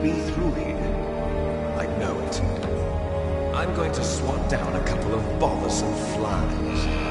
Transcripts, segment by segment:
be through here. I know it. I'm going to swat down a couple of bothersome flies.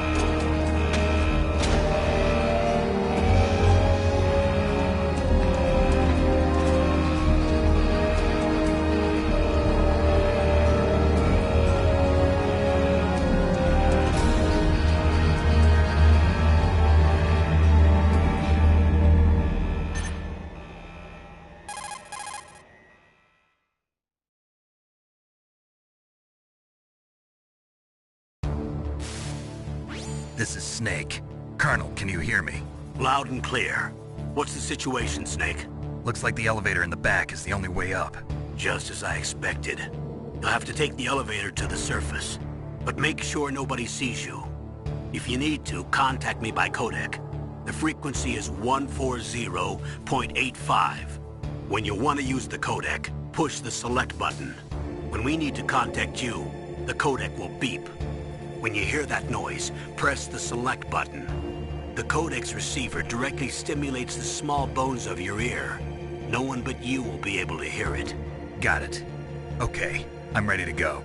This is Snake. Colonel, can you hear me? Loud and clear. What's the situation, Snake? Looks like the elevator in the back is the only way up. Just as I expected. You'll have to take the elevator to the surface. But make sure nobody sees you. If you need to, contact me by codec. The frequency is 140.85. When you want to use the codec, push the select button. When we need to contact you, the codec will beep. When you hear that noise, press the select button. The codec's receiver directly stimulates the small bones of your ear. No one but you will be able to hear it. Got it. Okay, I'm ready to go.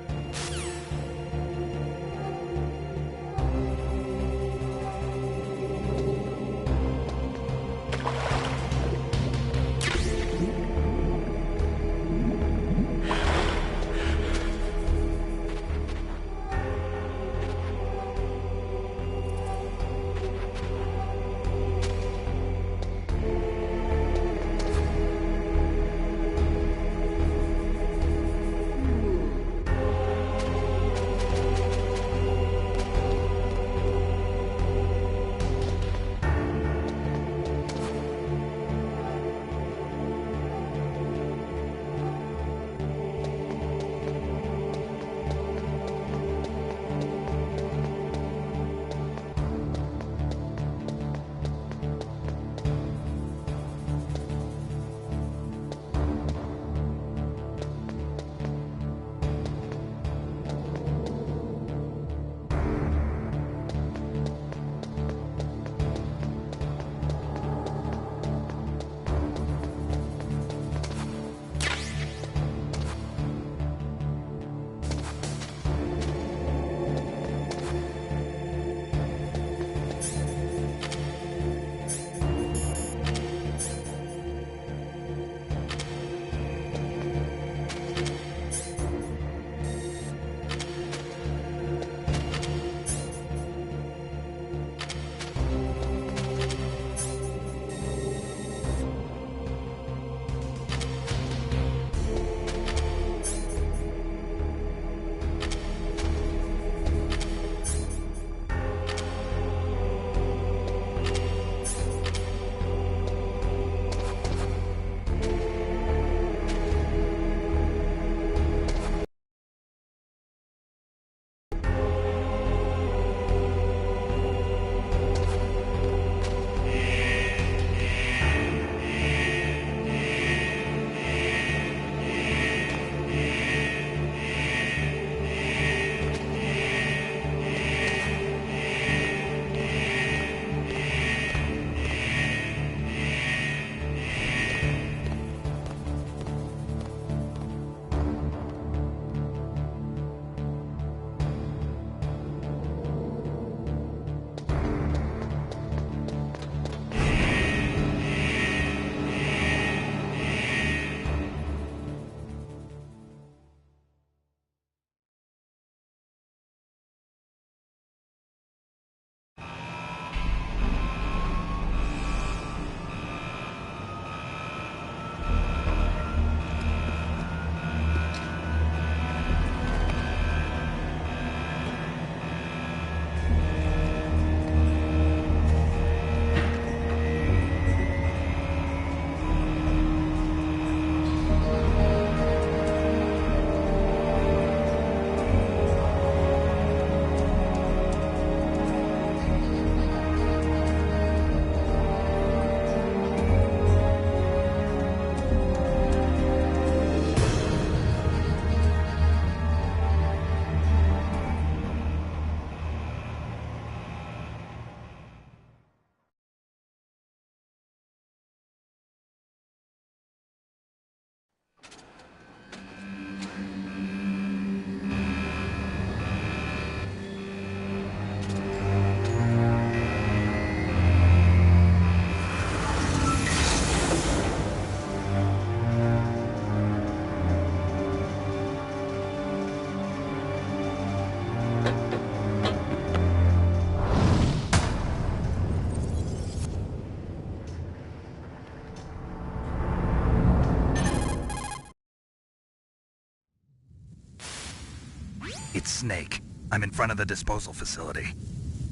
It's Snake. I'm in front of the disposal facility.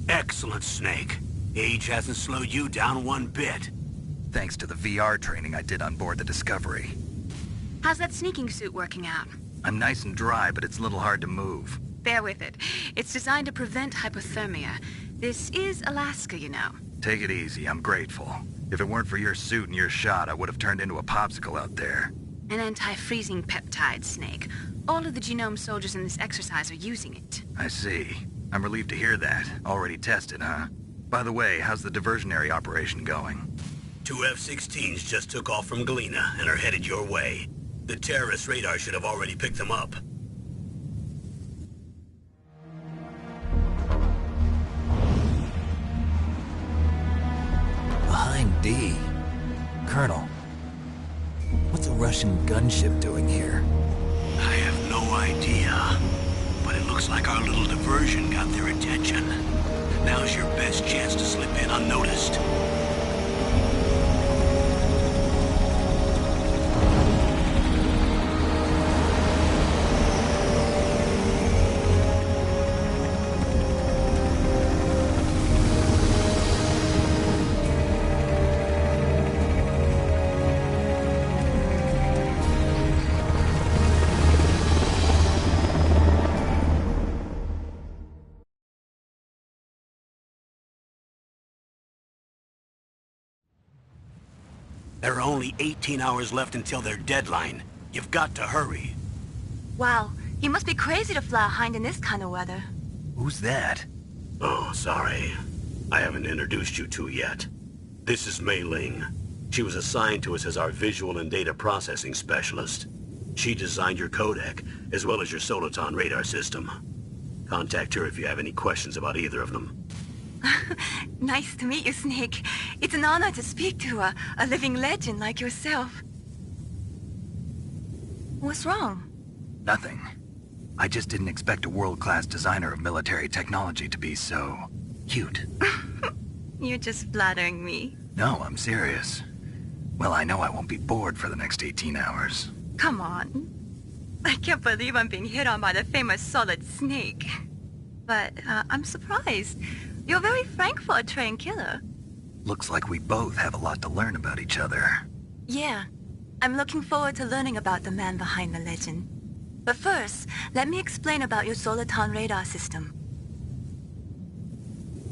Excellent, Snake. Age hasn't slowed you down one bit. Thanks to the VR training I did on board the Discovery. How's that sneaking suit working out? I'm nice and dry, but it's a little hard to move. Bear with it. It's designed to prevent hypothermia. This is Alaska, you know. Take it easy, I'm grateful. If it weren't for your suit and your shot, I would have turned into a popsicle out there. An anti-freezing peptide, Snake. All of the genome soldiers in this exercise are using it. I see. I'm relieved to hear that. Already tested, huh? By the way, how's the diversionary operation going? 2 F-16s just took off from Galena and are headed your way. The terrorist radar should have already picked them up. Behind D. Colonel, what's a Russian gunship doing here? I have no idea, but it looks like our little diversion got their attention. Now's your best chance to slip in unnoticed. There are only 18 hours left until their deadline. You've got to hurry. Wow, you must be crazy to fly a Hind in this kind of weather. Who's that? Oh, sorry. I haven't introduced you to yet. This is Mei Ling. She was assigned to us as our visual and data processing specialist. She designed your codec, as well as your Soliton radar system. Contact her if you have any questions about either of them. Nice to meet you, Snake. It's an honor to speak to a living legend like yourself. What's wrong? Nothing. I just didn't expect a world-class designer of military technology to be so... cute. You're just flattering me. No, I'm serious. Well, I know I won't be bored for the next 18 hours. Come on. I can't believe I'm being hit on by the famous Solid Snake. But I'm surprised. You're very frank for a trained killer. Looks like we both have a lot to learn about each other. Yeah. I'm looking forward to learning about the man behind the legend. But first, let me explain about your Soliton radar system.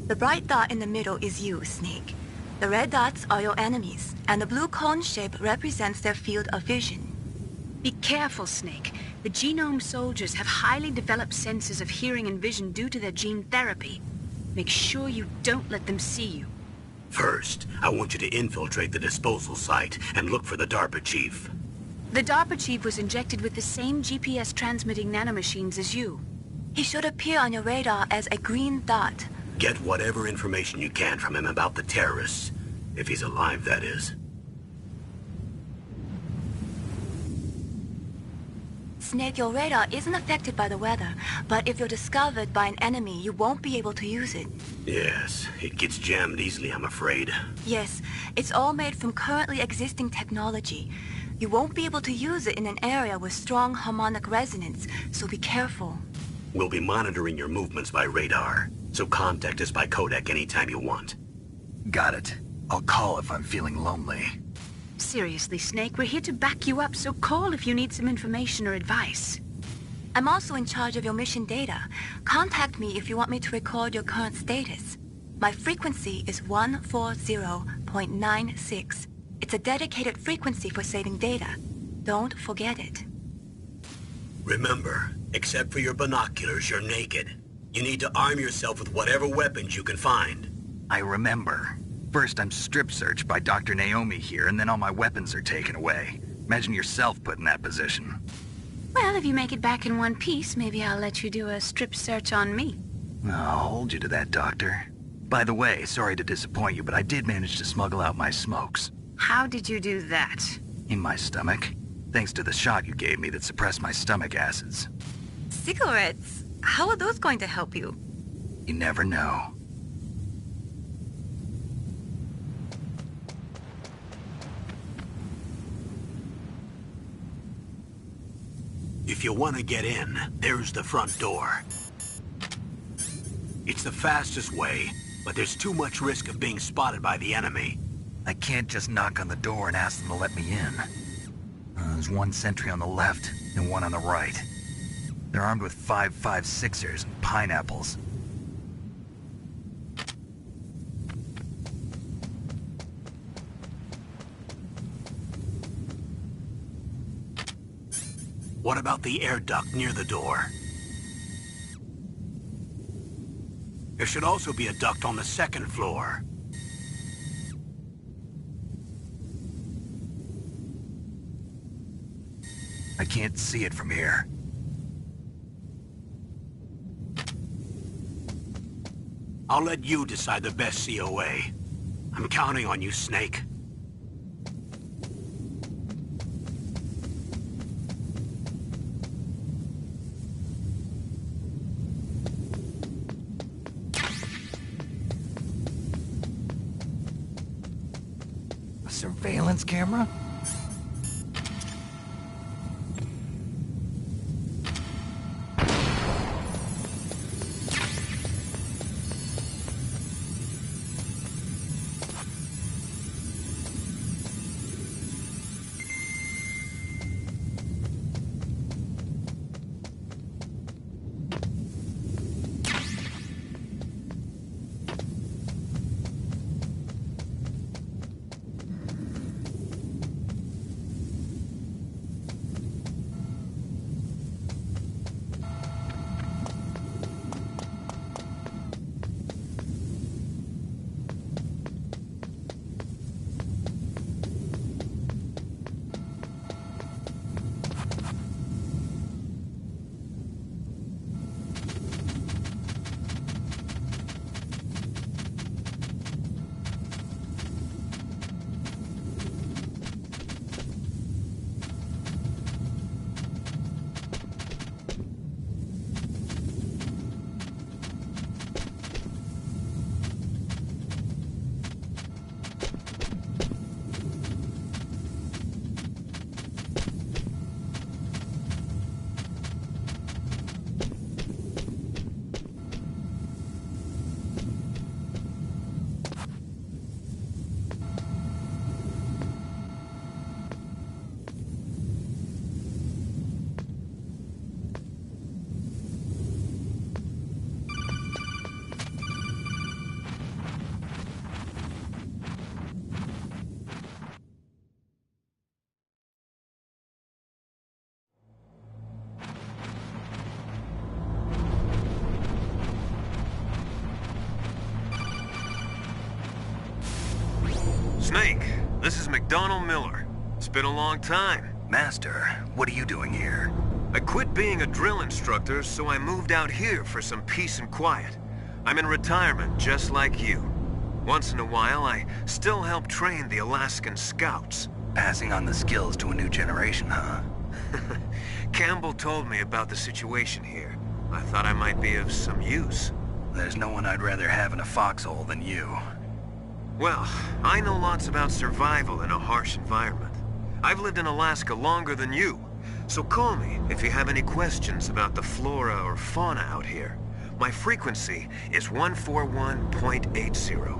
The bright dot in the middle is you, Snake. The red dots are your enemies, and the blue cone shape represents their field of vision. Be careful, Snake. The genome soldiers have highly developed senses of hearing and vision due to their gene therapy. Make sure you don't let them see you. First, I want you to infiltrate the disposal site and look for the DARPA chief. The DARPA chief was injected with the same GPS-transmitting nanomachines as you. He should appear on your radar as a green dot. Get whatever information you can from him about the terrorists. If he's alive, that is. Snake, your radar isn't affected by the weather, but if you're discovered by an enemy, you won't be able to use it. Yes, it gets jammed easily, I'm afraid. Yes, it's all made from currently existing technology. You won't be able to use it in an area with strong harmonic resonance, so be careful. We'll be monitoring your movements by radar, so contact us by codec anytime you want. Got it. I'll call if I'm feeling lonely. Seriously, Snake, we're here to back you up, so call if you need some information or advice. I'm also in charge of your mission data. Contact me if you want me to record your current status. My frequency is 140.96. It's a dedicated frequency for saving data. Don't forget it. Remember, except for your binoculars, you're naked. You need to arm yourself with whatever weapons you can find. I remember. First, I'm strip-searched by Dr. Naomi here, and then all my weapons are taken away. Imagine yourself put in that position. Well, if you make it back in one piece, maybe I'll let you do a strip search on me. I'll hold you to that, Doctor. By the way, sorry to disappoint you, but I did manage to smuggle out my smokes. How did you do that? In my stomach. Thanks to the shot you gave me that suppressed my stomach acids. Cigarettes? How are those going to help you? You never know. If you want to get in, there's the front door. It's the fastest way, but there's too much risk of being spotted by the enemy. I can't just knock on the door and ask them to let me in. There's one sentry on the left and one on the right. They're armed with 5.56ers and pineapples. What about the air duct near the door? There should also be a duct on the second floor. I can't see it from here. I'll let you decide the best COA. I'm counting on you, Snake. A surveillance camera? Snake, this is McDonald Miller. It's been a long time. Master, what are you doing here? I quit being a drill instructor, so I moved out here for some peace and quiet. I'm in retirement, just like you. Once in a while, I still help train the Alaskan Scouts. Passing on the skills to a new generation, huh? Campbell told me about the situation here. I thought I might be of some use. There's no one I'd rather have in a foxhole than you. Well, I know lots about survival in a harsh environment. I've lived in Alaska longer than you, so call me if you have any questions about the flora or fauna out here. My frequency is 141.80.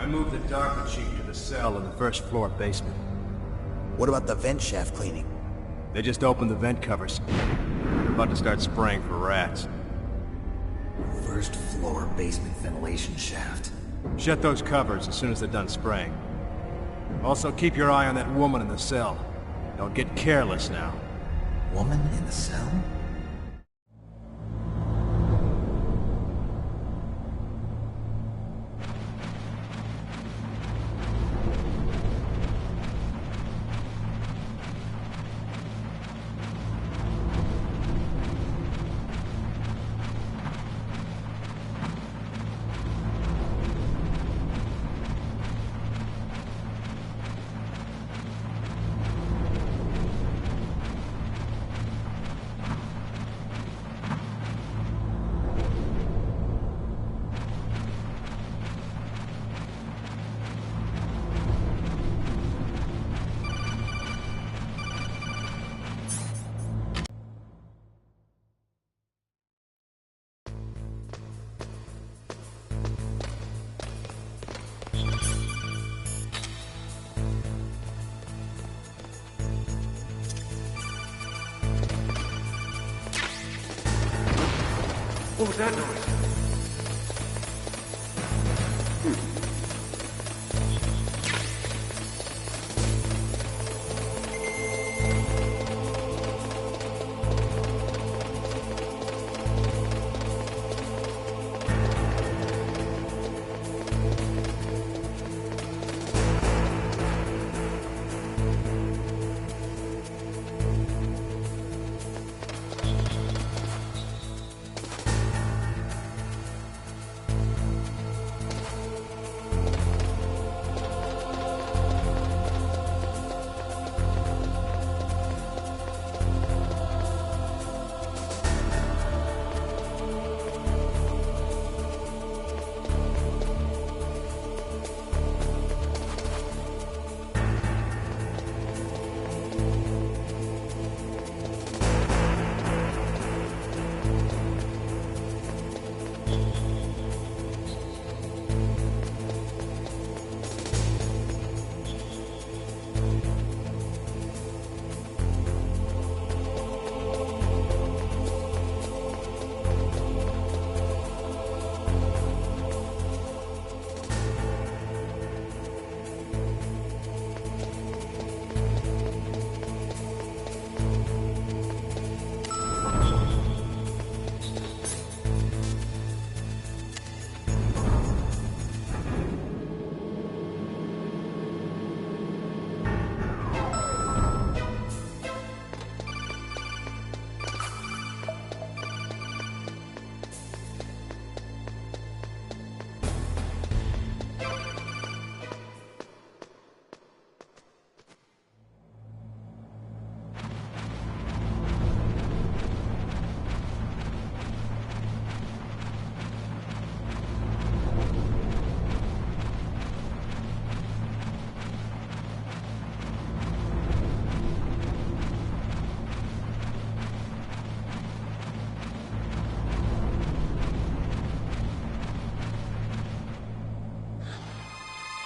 Move the dock machine to the cell in the first floor basement. What about the vent shaft cleaning? They just opened the vent covers. They're about to start spraying for rats. First floor basement ventilation shaft. Shut those covers as soon as they're done spraying. Also, keep your eye on that woman in the cell. Don't get careless now. Woman in the cell? What was that noise?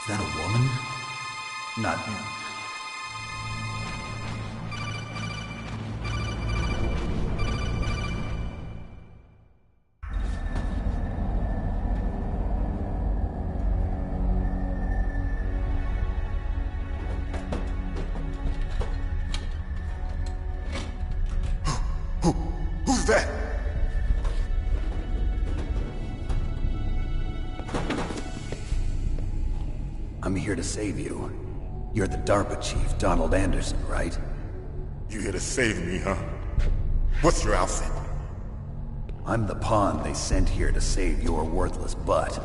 Is that a woman? Not him. Who's that? I'm here to save you. You're the DARPA chief, Donald Anderson, right? You here to save me, huh? What's your outfit? I'm the pawn they sent here to save your worthless butt.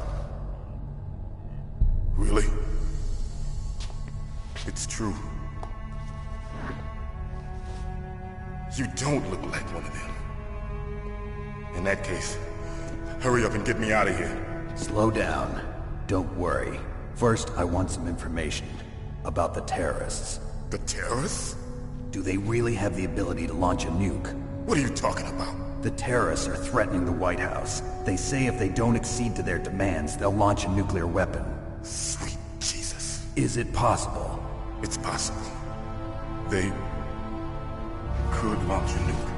Really? It's true. You don't look like one of them. In that case, hurry up and get me out of here. Slow down. Don't worry. First, I want some information about the terrorists. The terrorists? Do they really have the ability to launch a nuke? What are you talking about? The terrorists are threatening the White House. They say if they don't accede to their demands, they'll launch a nuclear weapon. Sweet Jesus. Is it possible? It's possible. They could launch a nuke.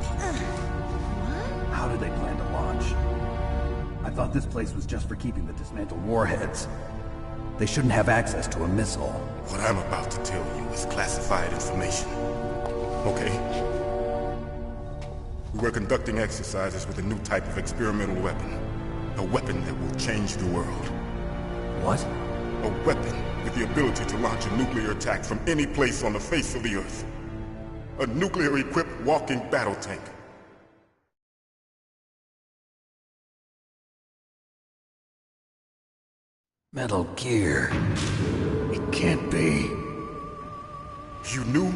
How do they plan to launch? I thought this place was just for keeping the dismantled warheads. They shouldn't have access to a missile. What I'm about to tell you is classified information. Okay? We were conducting exercises with a new type of experimental weapon. A weapon that will change the world. What? A weapon with the ability to launch a nuclear attack from any place on the face of the Earth. A nuclear-equipped walking battle tank. Metal Gear. It can't be. You knew?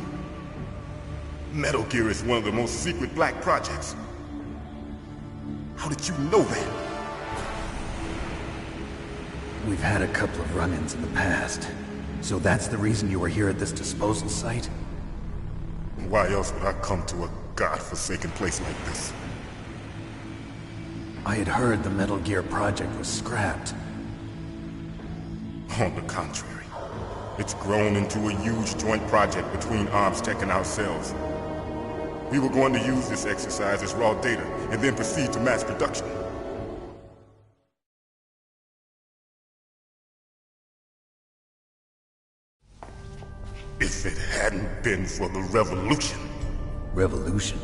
Metal Gear is one of the most secret black projects. How did you know that? We've had a couple of run-ins in the past. So that's the reason you were here at this disposal site? Why else would I come to a godforsaken place like this? I had heard the Metal Gear project was scrapped. On the contrary, it's grown into a huge joint project between ArmsTech and ourselves. We were going to use this exercise as raw data and then proceed to mass production. If it hadn't been for the revolution, Revolution?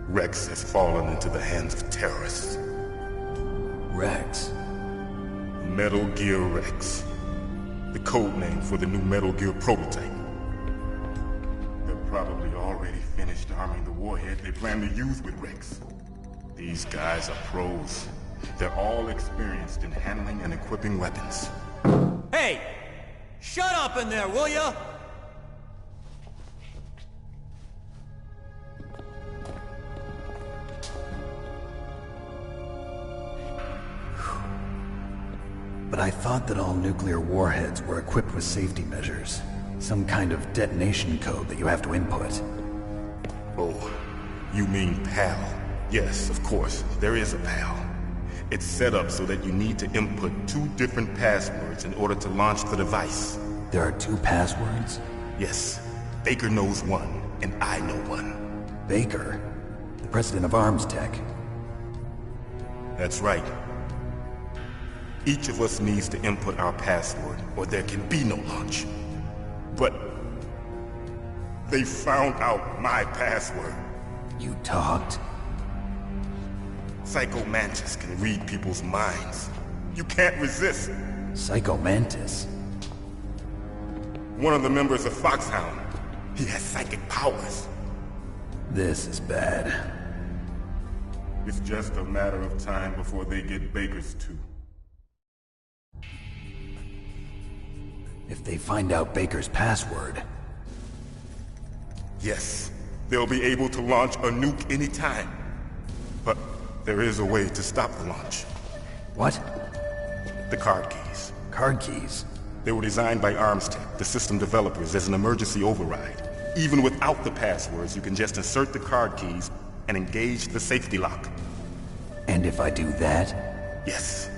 Rex has fallen into the hands of terrorists. Rex? Metal Gear Rex. The code name for the new Metal Gear prototype. They're probably already finished arming the warhead they plan to use with Rex. These guys are pros. They're all experienced in handling and equipping weapons. Hey! Shut up in there, will ya? But I thought that all nuclear warheads were equipped with safety measures. Some kind of detonation code that you have to input. Oh, you mean PAL? Yes, of course, there is a PAL. It's set up so that you need to input 2 different passwords in order to launch the device. There are 2 passwords? Yes, Baker knows one, and I know one. Baker? The president of Arms Tech. That's right. Each of us needs to input our password, or there can be no launch. But they found out my password. You talked? Psycho Mantis can read people's minds. You can't resist. Psycho Mantis? One of the members of Foxhound. He has psychic powers. This is bad. It's just a matter of time before they get Baker's too. If they find out Baker's password... Yes, they'll be able to launch a nuke anytime. But there is a way to stop the launch. What? The card keys. Card keys? They were designed by ArmsTech, the system developers, as an emergency override. Even without the passwords, you can just insert the card keys and engage the safety lock. And if I do that? Yes.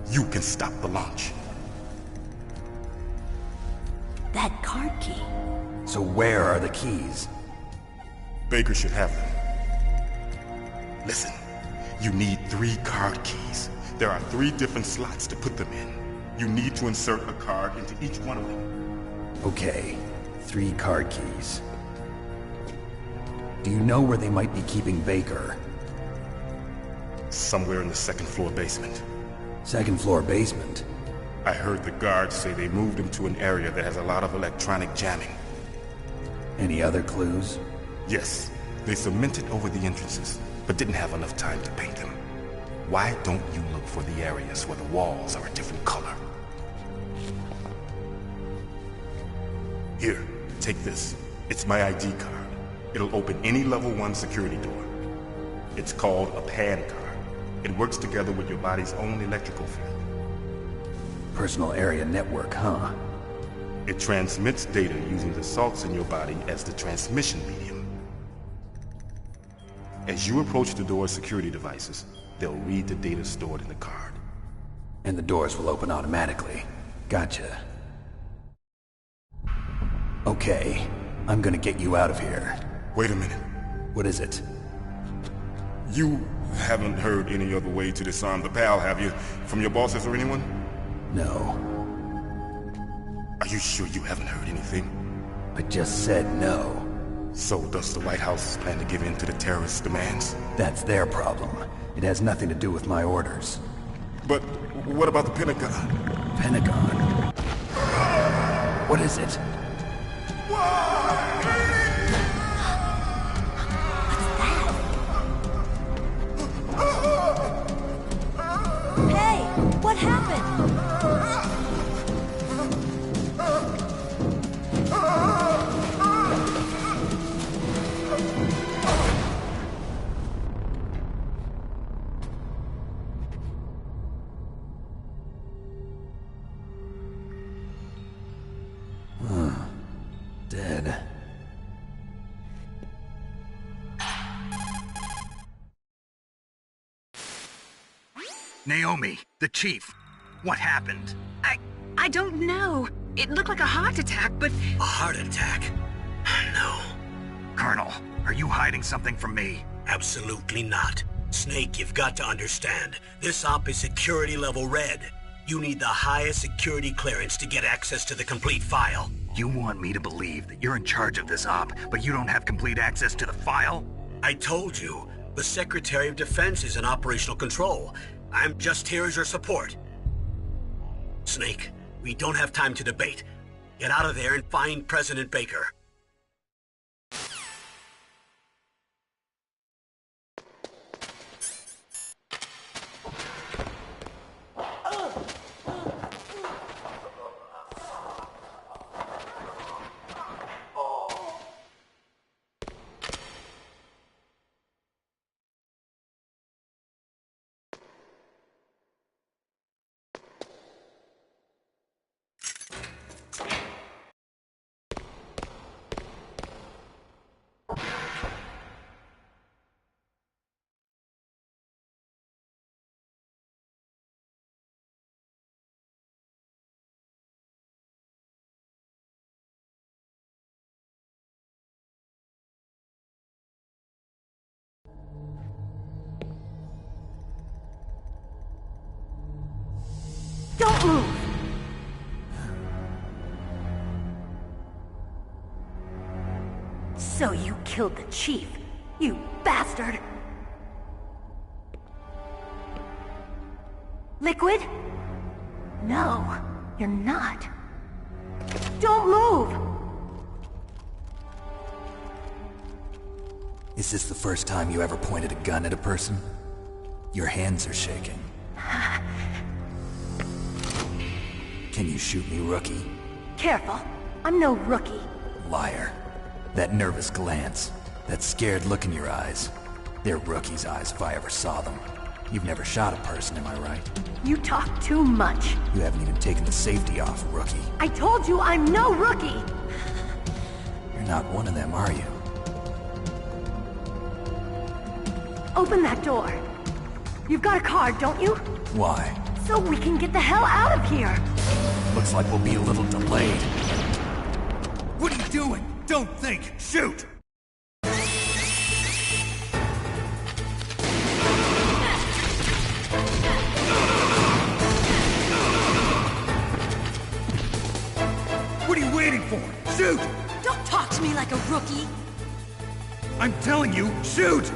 You can stop the launch. That card key. So where are the keys? Baker should have them. Listen, you need 3 card keys. There are 3 different slots to put them in. You need to insert a card into each one of them. Okay, 3 card keys. Do you know where they might be keeping Baker? Somewhere in the 2nd floor basement. 2nd floor basement? I heard the guards say they moved him to an area that has a lot of electronic jamming. Any other clues? Yes, they cemented over the entrances, but didn't have enough time to paint them. Why don't you look for the areas where the walls are a different color? Here, take this. It's my ID card. It'll open any level 1 security door. It's called a PAN card. It works together with your body's own electrical field. Personal area network, huh? It transmits data using the salts in your body as the transmission medium. As you approach the door's security devices, they'll read the data stored in the card. And the doors will open automatically. Gotcha. Okay, I'm gonna get you out of here. Wait a minute. What is it? You haven't heard any other way to disarm the PAL, have you? From your bosses or anyone? No. Are you sure you haven't heard anything? I just said no. So does the White House plan to give in to the terrorists' demands? That's their problem. It has nothing to do with my orders. But what about the Pentagon? Pentagon? What is it? Hey, what happened? Dead. Naomi, the chief. What happened? I don't know. It looked like a heart attack, but... A heart attack? No. Colonel, are you hiding something from me? Absolutely not. Snake, you've got to understand. This op is security level red. You need the highest security clearance to get access to the complete file. You want me to believe that you're in charge of this op, but you don't have complete access to the file? I told you, the Secretary of Defense is in operational control. I'm just here as your support. Snake, we don't have time to debate. Get out of there and find President Baker. Don't move! So you killed the chief, you bastard! Liquid? No, you're not. Don't move! Is this the first time you ever pointed a gun at a person? Your hands are shaking. Can you shoot me, rookie? Careful, I'm no rookie. Liar. That nervous glance, that scared look in your eyes. They're rookie's eyes if I ever saw them. You've never shot a person, am I right? You talk too much. You haven't even taken the safety off, rookie. I told you I'm no rookie! You're not one of them, are you? Open that door. You've got a card, don't you? Why? So we can get the hell out of here! Looks like we'll be a little delayed. What are you doing? Don't think! Shoot! What are you waiting for? Shoot! Don't talk to me like a rookie! I'm telling you, shoot!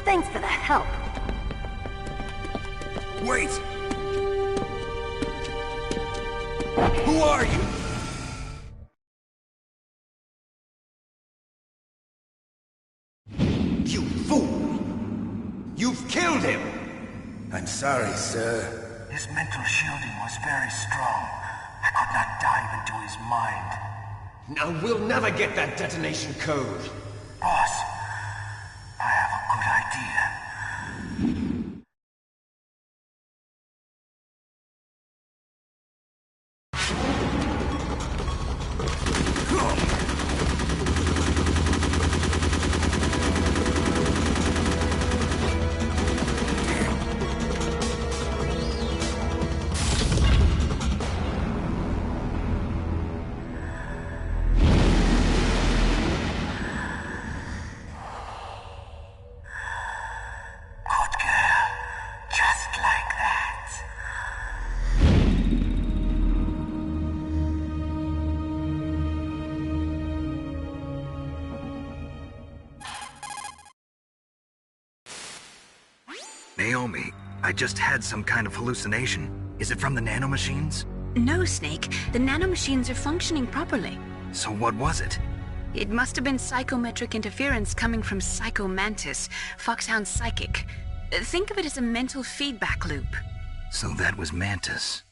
Thanks for the help. Wait! Who are you? You fool! You've killed him! I'm sorry, sir. His mental shielding was very strong. I could not dive into his mind. Now we'll never get that detonation code. Boss, I have a good idea. Naomi, I just had some kind of hallucination. Is it from the nanomachines? No, Snake. The nanomachines are functioning properly. So what was it? It must have been psychometric interference coming from Psycho Mantis, Foxhound's psychic. Think of it as a mental feedback loop. So that was Mantis.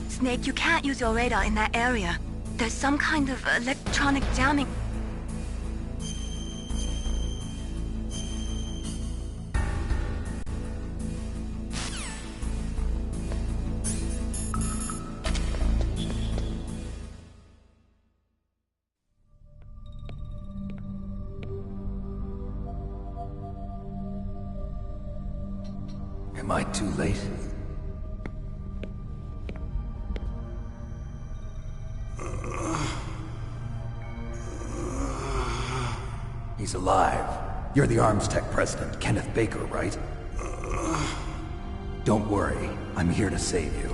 Snake, you can't use your radar in that area. There's some kind of electronic jamming. Am I too late? He's alive. You're the Arms Tech president, Kenneth Baker, right? Don't worry. I'm here to save you.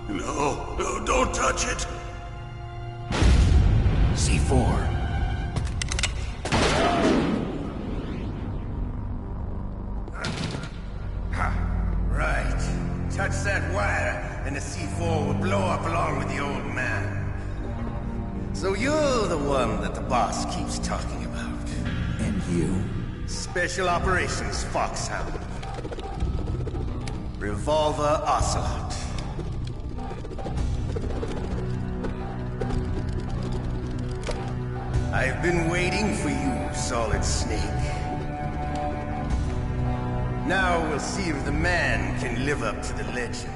No, don't touch it! C4. Right. Touch that wire, and the C4 will blow up along with the old man. So you're the one that the boss keeps talking about. And you? Special Operations Foxhound. Revolver Ocelot. I've been waiting for you, Solid Snake. Now we'll see if the man can live up to the legend.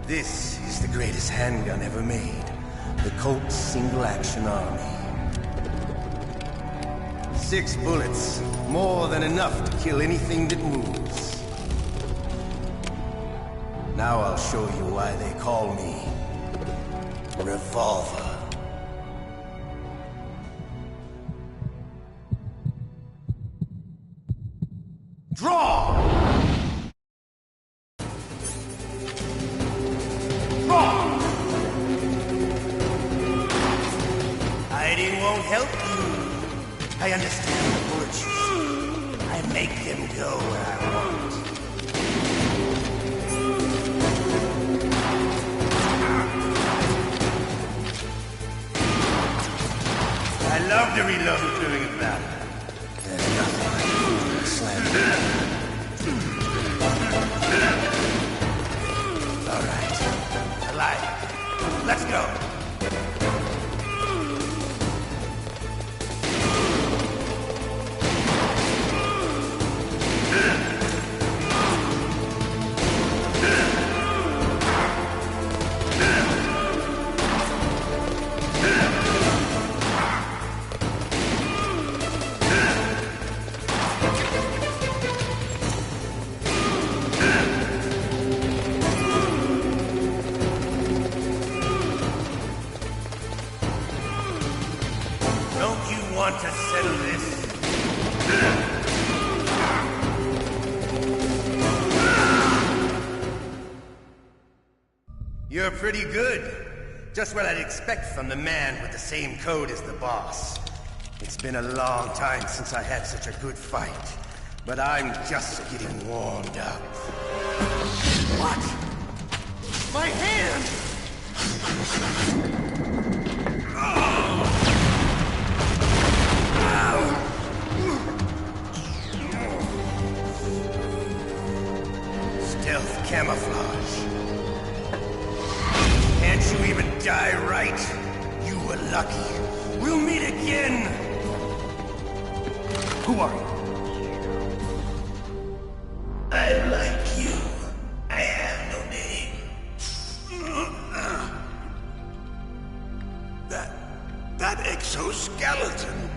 This is the greatest handgun ever made. The Colt Single Action Army. 6 bullets, more than enough to kill anything that moves. Now I'll show you why they call me Revolver. Draw! Hiding won't help you. I understand the bullets. I make them go where I want. I love to reload during a battle. You're pretty good. Just what I'd expect from the man with the same code as the boss. It's been a long time since I had such a good fight, but I'm just getting warmed up. What? My hand! Stealth camouflage. Can't you even die right? You were lucky. We'll meet again! Who are you? I like you. I have no name. That exoskeleton.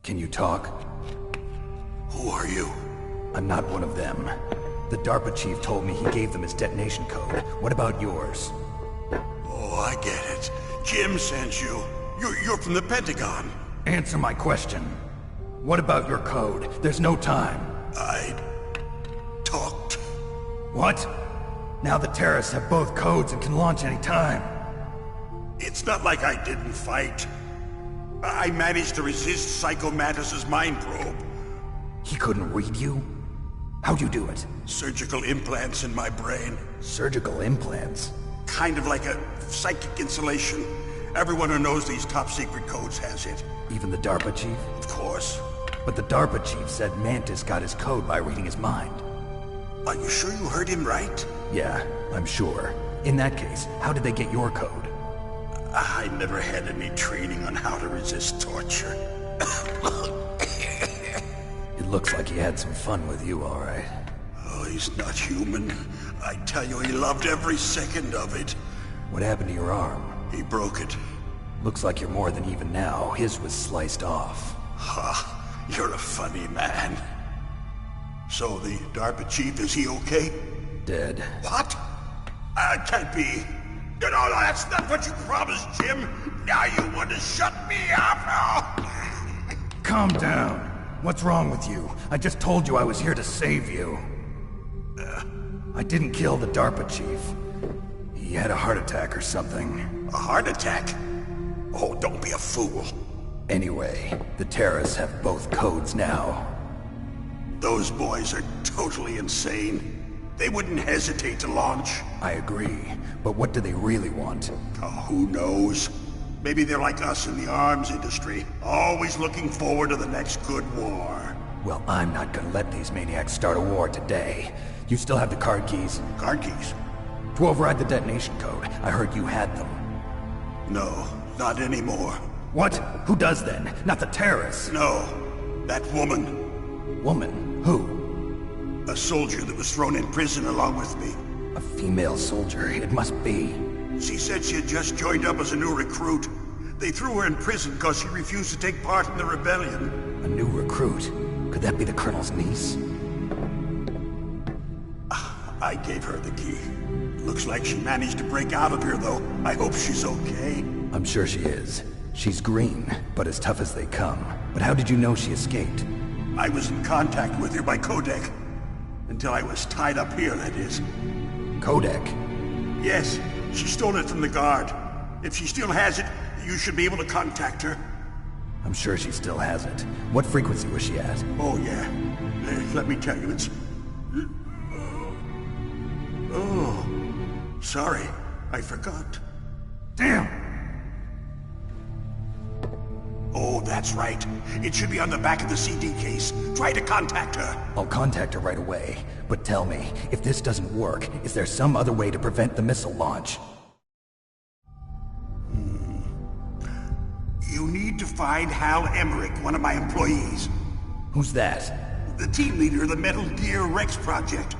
Can you talk? Who are you? I'm not one of them. The DARPA chief told me he gave them his detonation code. What about yours? Oh, I get it. Jim sent you. You're from the Pentagon. Answer my question. What about your code? There's no time. I talked. What? Now the terrorists have both codes and can launch any time. It's not like I didn't fight. I managed to resist Psycho Mantis's mind probe. He couldn't read you? How'd you do it? Surgical implants in my brain. Surgical implants? Kind of like a psychic insulation. Everyone who knows these top-secret codes has it. Even the DARPA chief? Of course. But the DARPA chief said Mantis got his code by reading his mind. Are you sure you heard him right? Yeah, I'm sure. In that case, how did they get your code? I never had any training on how to resist torture. It looks like he had some fun with you, all right. Oh, he's not human. I tell you, he loved every second of it. What happened to your arm? He broke it. Looks like you're more than even now. His was sliced off. Ha, you're a funny man. So the DARPA chief, is he okay? Dead. What? Can't be. No, that's not what you promised, Jim. Now you want to shut me up? Calm down. What's wrong with you? I just told you I was here to save you. I didn't kill the DARPA chief. He had a heart attack or something. A heart attack? Oh, don't be a fool. Anyway, the terrorists have both codes now. Those boys are totally insane. They wouldn't hesitate to launch. I agree, but what do they really want? Oh, who knows? Maybe they're like us in the arms industry, always looking forward to the next good war. Well, I'm not gonna let these maniacs start a war today. You still have the card keys? Card keys? To override the detonation code. I heard you had them. No, not anymore. What? Who does then? Not the terrorists? No, that woman. Woman? Who? A soldier that was thrown in prison along with me. A female soldier, it must be. She said she had just joined up as a new recruit. They threw her in prison because she refused to take part in the rebellion. A new recruit? Could that be the Colonel's niece? I gave her the key. Looks like she managed to break out of here, though. I hope she's okay. I'm sure she is. She's green, but as tough as they come. But how did you know she escaped? I was in contact with her by codec. Until I was tied up here, that is. Codec? Yes, she stole it from the guard. If she still has it, you should be able to contact her. I'm sure she still has it. What frequency was she at? Oh, yeah. Let me tell you, it's... Oh, sorry. I forgot. Damn! Oh, that's right. It should be on the back of the CD case. Try to contact her. I'll contact her right away. But tell me, if this doesn't work, is there some other way to prevent the missile launch? You need to find Hal Emmerich, one of my employees. Who's that? The team leader of the Metal Gear Rex project.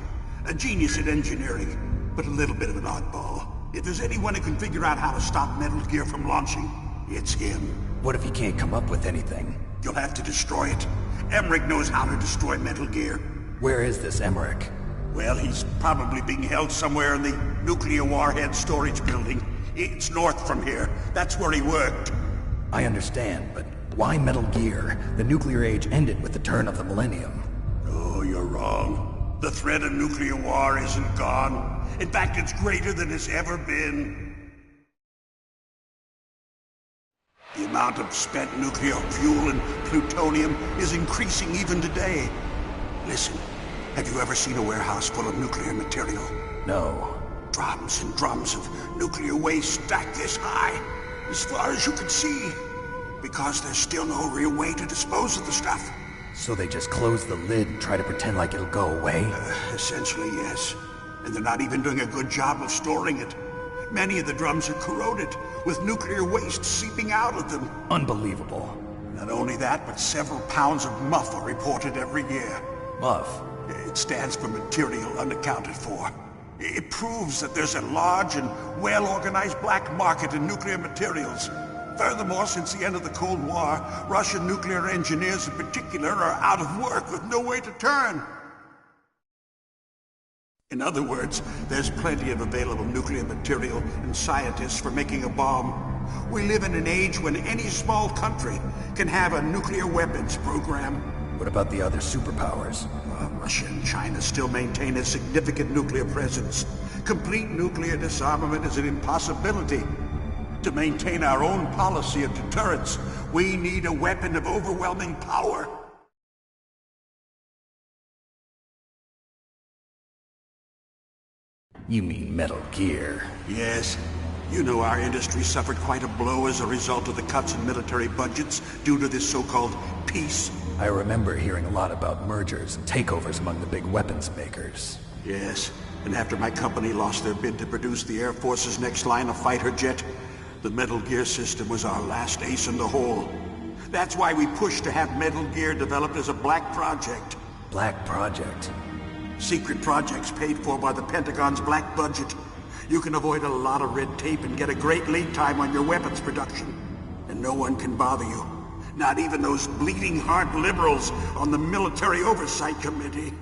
A genius at engineering, but a little bit of an oddball. If there's anyone who can figure out how to stop Metal Gear from launching, it's him. What if he can't come up with anything? You'll have to destroy it. Emmerich knows how to destroy Metal Gear. Where is this Emmerich? Well, he's probably being held somewhere in the nuclear warhead storage building. It's north from here. That's where he worked. I understand, but why Metal Gear? The nuclear age ended with the turn of the millennium. Oh, you're wrong. The threat of nuclear war isn't gone. In fact, it's greater than it's ever been. The amount of spent nuclear fuel and plutonium is increasing even today. Listen, have you ever seen a warehouse full of nuclear material? No. Drums and drums of nuclear waste stacked this high, as far as you can see. Because there's still no real way to dispose of the stuff. So they just close the lid and try to pretend like it'll go away? Essentially, yes. And they're not even doing a good job of storing it. Many of the drums are corroded, with nuclear waste seeping out of them. Unbelievable. Not only that, but several pounds of MUF are reported every year. MUF? It stands for material unaccounted for. It proves that there's a large and well-organized black market in nuclear materials. Furthermore, since the end of the Cold War, Russian nuclear engineers in particular are out of work with no way to turn. In other words, there's plenty of available nuclear material and scientists for making a bomb. We live in an age when any small country can have a nuclear weapons program. What about the other superpowers? Russia and China still maintain a significant nuclear presence. Complete nuclear disarmament is an impossibility. To maintain our own policy of deterrence, we need a weapon of overwhelming power. You mean Metal Gear? Yes. You know our industry suffered quite a blow as a result of the cuts in military budgets due to this so-called peace. I remember hearing a lot about mergers and takeovers among the big weapons makers. Yes, and after my company lost their bid to produce the Air Force's next line of fighter jet, the Metal Gear system was our last ace in the hole. That's why we pushed to have Metal Gear developed as a black project. Black project? Secret projects paid for by the Pentagon's black budget. You can avoid a lot of red tape and get a great lead time on your weapons production. And no one can bother you. Not even those bleeding heart liberals on the Military Oversight Committee.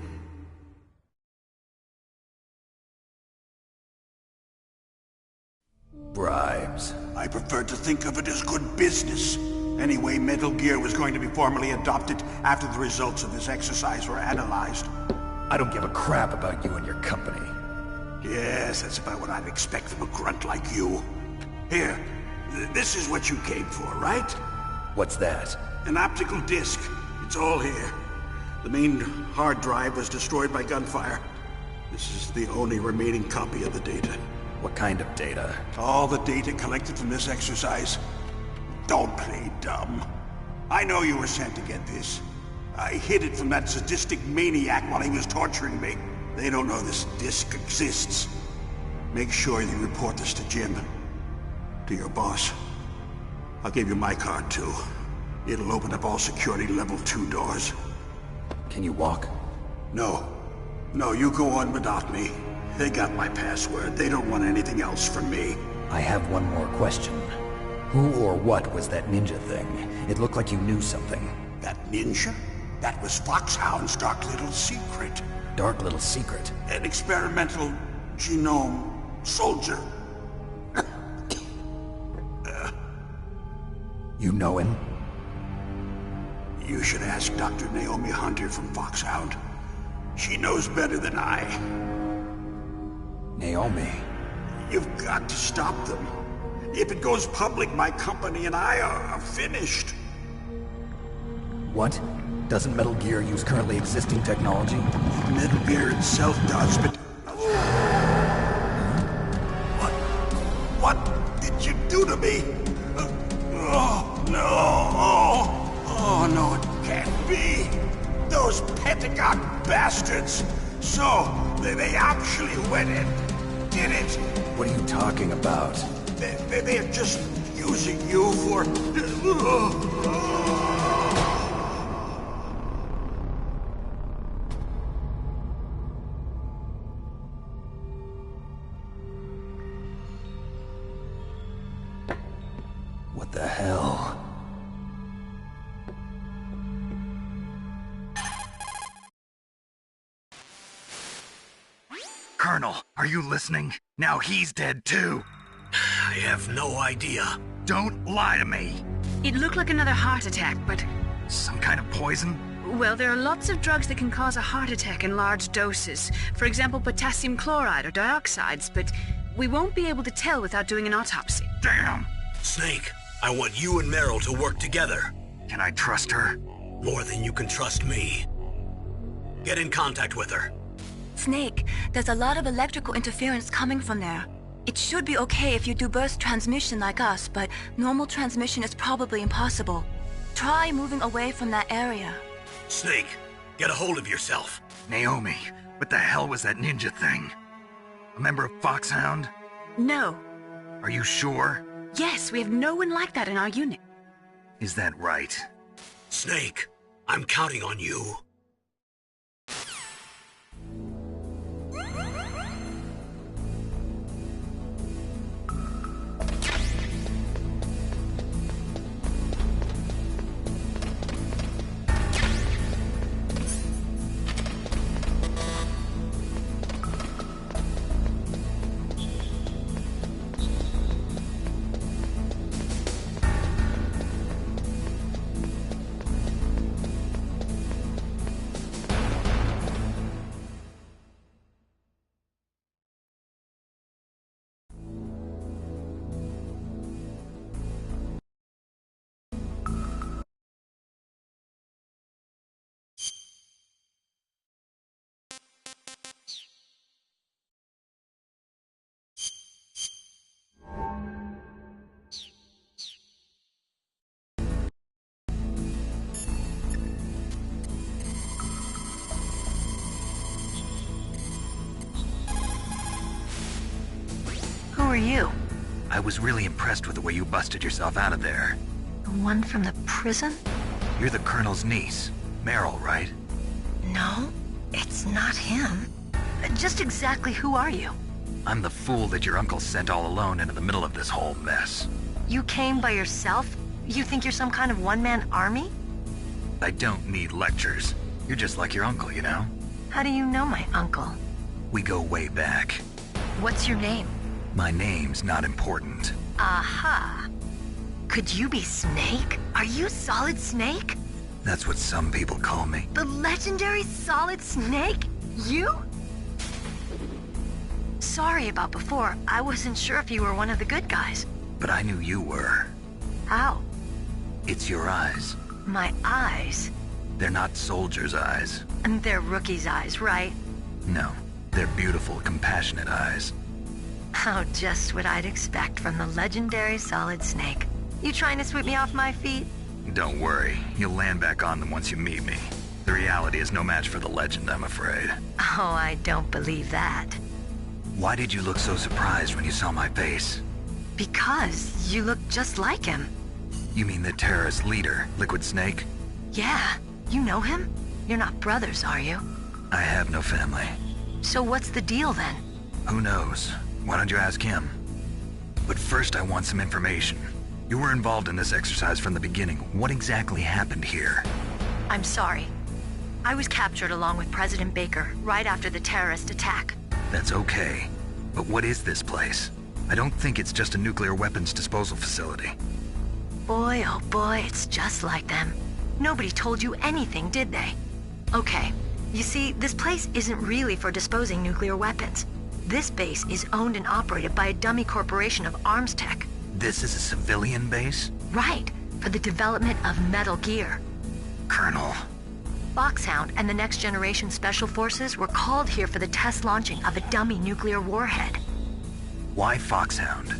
Bribes. I prefer to think of it as good business. Anyway, Metal Gear was going to be formally adopted after the results of this exercise were analyzed. I don't give a crap about you and your company. Yes, that's about what I'd expect from a grunt like you. Here, this is what you came for, right? What's that? An optical disc. It's all here. The main hard drive was destroyed by gunfire. This is the only remaining copy of the data. What kind of data? All the data collected from this exercise. Don't play dumb. I know you were sent to get this. I hid it from that sadistic maniac while he was torturing me. They don't know this disc exists. Make sure you report this to Jim. To your boss. I'll give you my card, too. It'll open up all security level 2 doors. Can you walk? No. No, you go on without me. They got my password. They don't want anything else from me. I have one more question. Who or what was that ninja thing? It looked like you knew something. That ninja? That was Foxhound's dark little secret. Dark little secret? An experimental genome soldier. You know him? You should ask Dr. Naomi Hunter from Foxhound. She knows better than I. Naomi? You've got to stop them. If it goes public, my company and I are finished. What? Doesn't Metal Gear use currently existing technology? Metal Gear itself does, but... What did you do to me? Oh, no! Oh, no, it can't be! Those Pentagon bastards! So, they actually went and did it! What are you talking about? They're just using you for... Colonel, are you listening? Now he's dead too. I have no idea. Don't lie to me. It looked like another heart attack, but... Some kind of poison? Well, there are lots of drugs that can cause a heart attack in large doses. For example, potassium chloride or dioxides, but we won't be able to tell without doing an autopsy. Damn! Snake, I want you and Meryl to work together. Can I trust her? More than you can trust me. Get in contact with her. Snake, there's a lot of electrical interference coming from there. It should be okay if you do burst transmission like us, but normal transmission is probably impossible. Try moving away from that area. Snake, get a hold of yourself. Naomi, what the hell was that ninja thing? A member of Foxhound? No. Are you sure? Yes, we have no one like that in our unit. Is that right? Snake, I'm counting on you. Who are you? I was really impressed with the way you busted yourself out of there. The one from the prison? You're the Colonel's niece, Meryl, right? No, it's not him. Just exactly who are you? I'm the fool that your uncle sent all alone into the middle of this whole mess. You came by yourself? You think you're some kind of one-man army? I don't need lectures. You're just like your uncle, you know? How do you know my uncle? We go way back. What's your name? My name's not important. Aha. Could you be Snake? Are you Solid Snake? That's what some people call me. The legendary Solid Snake? You? Sorry about before. I wasn't sure if you were one of the good guys. But I knew you were. How? It's your eyes. My eyes? They're not soldiers' eyes. And they're rookies' eyes, right? No, they're beautiful, compassionate eyes. Oh, just what I'd expect from the legendary Solid Snake. You trying to sweep me off my feet? Don't worry, you'll land back on them once you meet me. The reality is no match for the legend, I'm afraid. Oh, I don't believe that. Why did you look so surprised when you saw my face? Because you look just like him. You mean the terrorist leader, Liquid Snake? Yeah, you know him? You're not brothers, are you? I have no family. So what's the deal then? Who knows? Why don't you ask him? But first I want some information. You were involved in this exercise from the beginning. What exactly happened here? I'm sorry. I was captured along with President Baker right after the terrorist attack. That's okay. But what is this place? I don't think it's just a nuclear weapons disposal facility. Boy, oh boy, it's just like them. Nobody told you anything, did they? Okay, you see, this place isn't really for disposing nuclear weapons. This base is owned and operated by a dummy corporation of arms tech. This is a civilian base? Right, for the development of Metal Gear. Colonel. Foxhound and the Next Generation Special Forces were called here for the test launching of a dummy nuclear warhead. Why Foxhound?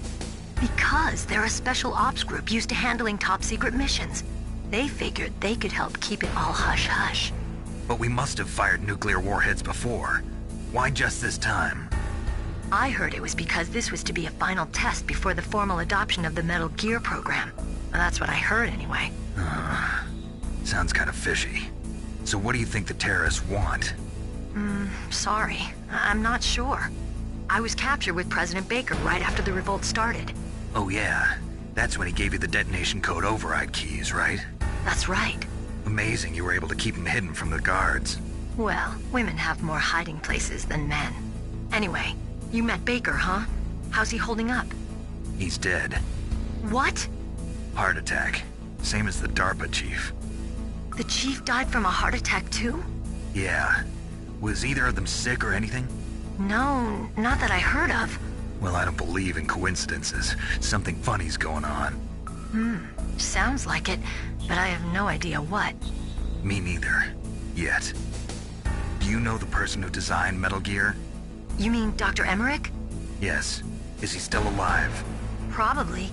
Because they're a special ops group used to handling top-secret missions. They figured they could help keep it all hush-hush. But we must have fired nuclear warheads before. Why just this time? I heard it was because this was to be a final test before the formal adoption of the Metal Gear program. That's what I heard anyway. Sounds kind of fishy. So what do you think the terrorists want? Sorry. I'm not sure. I was captured with President Baker right after the revolt started. Oh yeah, that's when he gave you the detonation code override keys, right? That's right. Amazing you were able to keep them hidden from the guards. Well, women have more hiding places than men. Anyway, you met Baker, huh? How's he holding up? He's dead. What? Heart attack. Same as the DARPA chief. The chief died from a heart attack too? Yeah. Was either of them sick or anything? No, not that I heard of. Well, I don't believe in coincidences. Something funny's going on. Sounds like it, but I have no idea what. Me neither. Yet. Do you know the person who designed Metal Gear? You mean Dr. Emmerich? Yes. Is he still alive? Probably.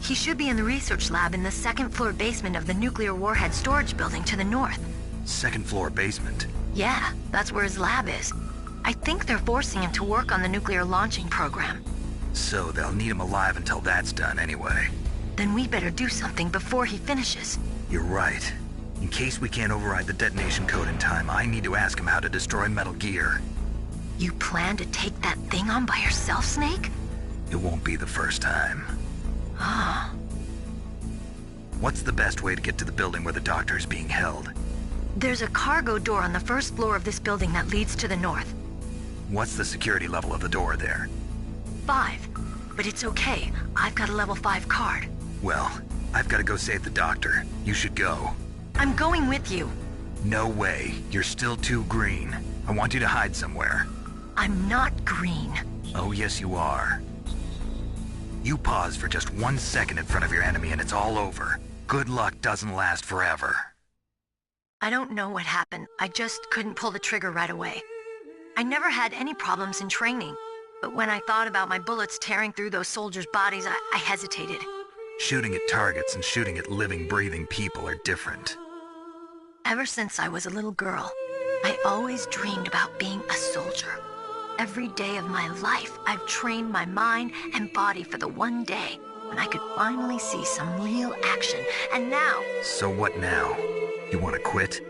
He should be in the research lab in the second-floor basement of the nuclear warhead storage building to the north. Second-floor basement? Yeah, that's where his lab is. I think they're forcing him to work on the nuclear launching program. So they'll need him alive until that's done anyway. Then we better do something before he finishes. You're right. In case we can't override the detonation code in time, I need to ask him how to destroy Metal Gear. You plan to take that thing on by yourself, Snake? It won't be the first time. Ah. What's the best way to get to the building where the doctor is being held? There's a cargo door on the first floor of this building that leads to the north. What's the security level of the door there? 5. But it's okay. I've got a level 5 card. Well, I've got to go save the doctor. You should go. I'm going with you. No way. You're still too green. I want you to hide somewhere. I'm not green. Oh, yes, you are. You pause for just 1 second in front of your enemy and it's all over. Good luck doesn't last forever. I don't know what happened. I just couldn't pull the trigger right away. I never had any problems in training, but when I thought about my bullets tearing through those soldiers' bodies, I hesitated. Shooting at targets and shooting at living, breathing people are different. Ever since I was a little girl, I always dreamed about being a soldier. Every day of my life, I've trained my mind and body for the one day when I could finally see some real action, and now... So what now? You want to quit?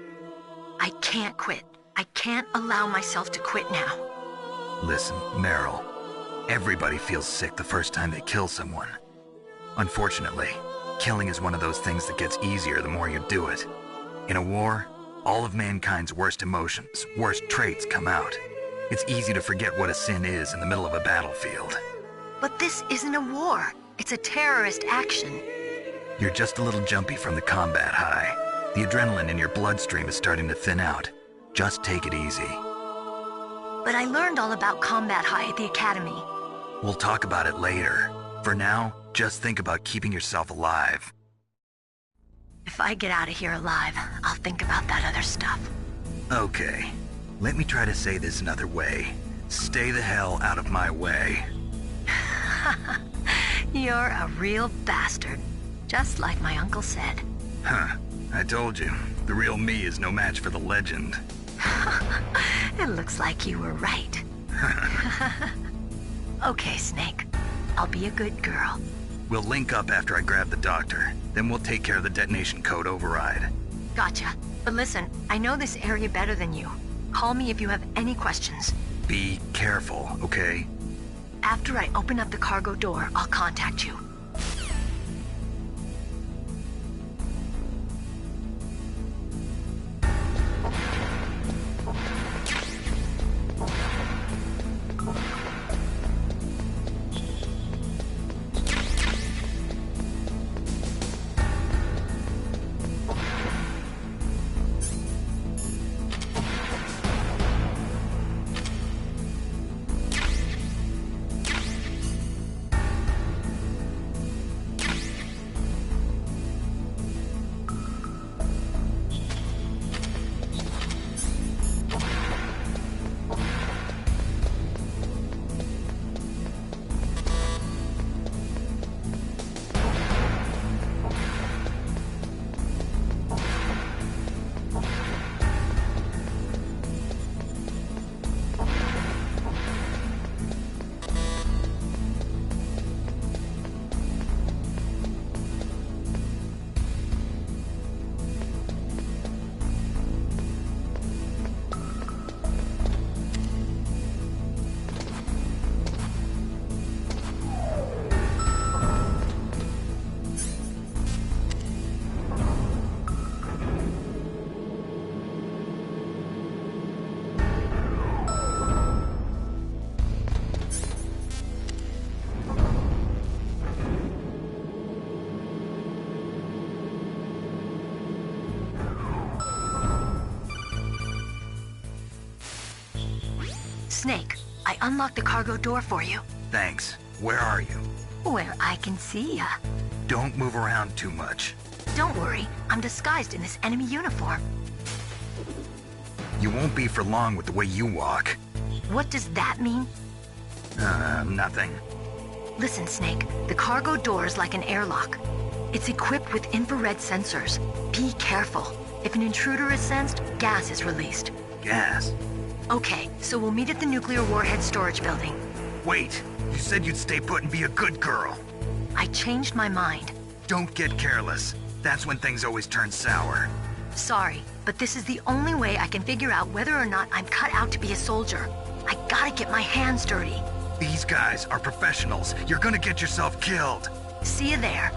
I can't quit. I can't allow myself to quit now. Listen, Meryl, everybody feels sick the first time they kill someone. Unfortunately, killing is one of those things that gets easier the more you do it. In a war, all of mankind's worst emotions, worst traits come out. It's easy to forget what a sin is in the middle of a battlefield. But this isn't a war. It's a terrorist action. You're just a little jumpy from the combat high. The adrenaline in your bloodstream is starting to thin out. Just take it easy. But I learned all about combat high at the academy. We'll talk about it later. For now, just think about keeping yourself alive. If I get out of here alive, I'll think about that other stuff. Okay. Let me try to say this another way. Stay the hell out of my way. You're a real bastard. Just like my uncle said. Huh. I told you. The real me is no match for the legend. It looks like you were right. Okay, Snake. I'll be a good girl. We'll link up after I grab the doctor. Then we'll take care of the detonation code override. Gotcha. But listen, I know this area better than you. Call me if you have any questions. Be careful, okay? After I open up the cargo door, I'll contact you. unlock the cargo door for you. Thanks. Where are you? Where I can see ya. Don't move around too much. Don't worry, I'm disguised in this enemy uniform. You won't be for long with the way you walk. What does that mean? Nothing. Listen, Snake, the cargo door is like an airlock. It's equipped with infrared sensors. Be careful. If an intruder is sensed, gas is released. Gas? Okay, so we'll meet at the nuclear warhead storage building. Wait, you said you'd stay put and be a good girl. I changed my mind. Don't get careless. That's when things always turn sour. Sorry, but this is the only way I can figure out whether or not I'm cut out to be a soldier. I gotta get my hands dirty. These guys are professionals. You're gonna get yourself killed. See you there.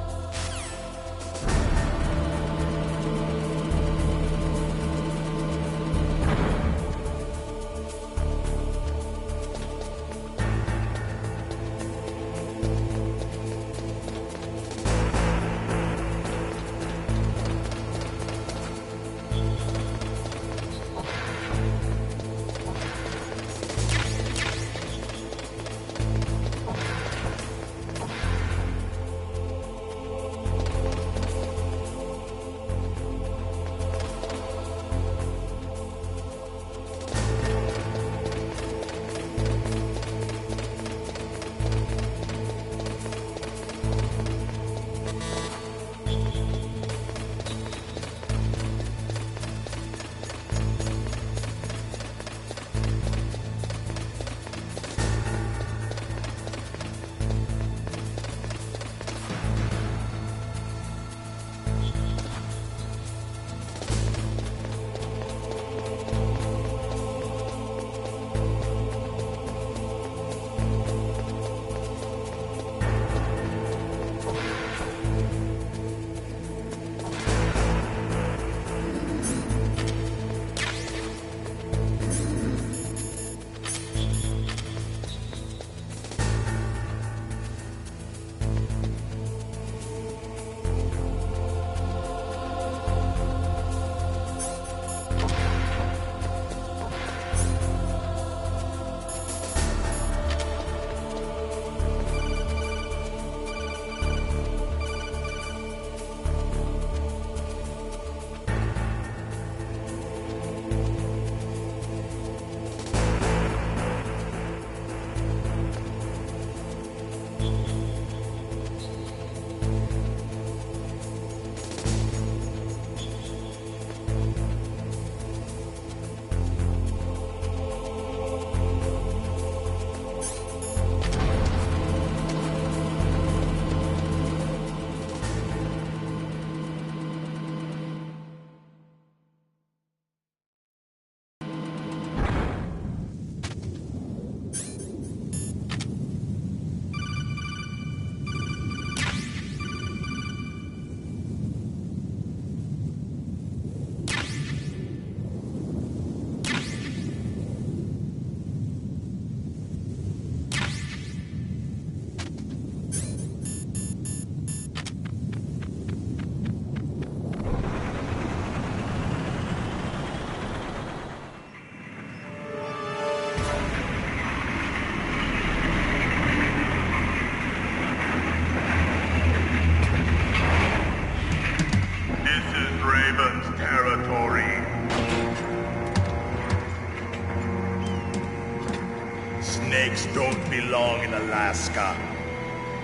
Snakes don't belong in Alaska.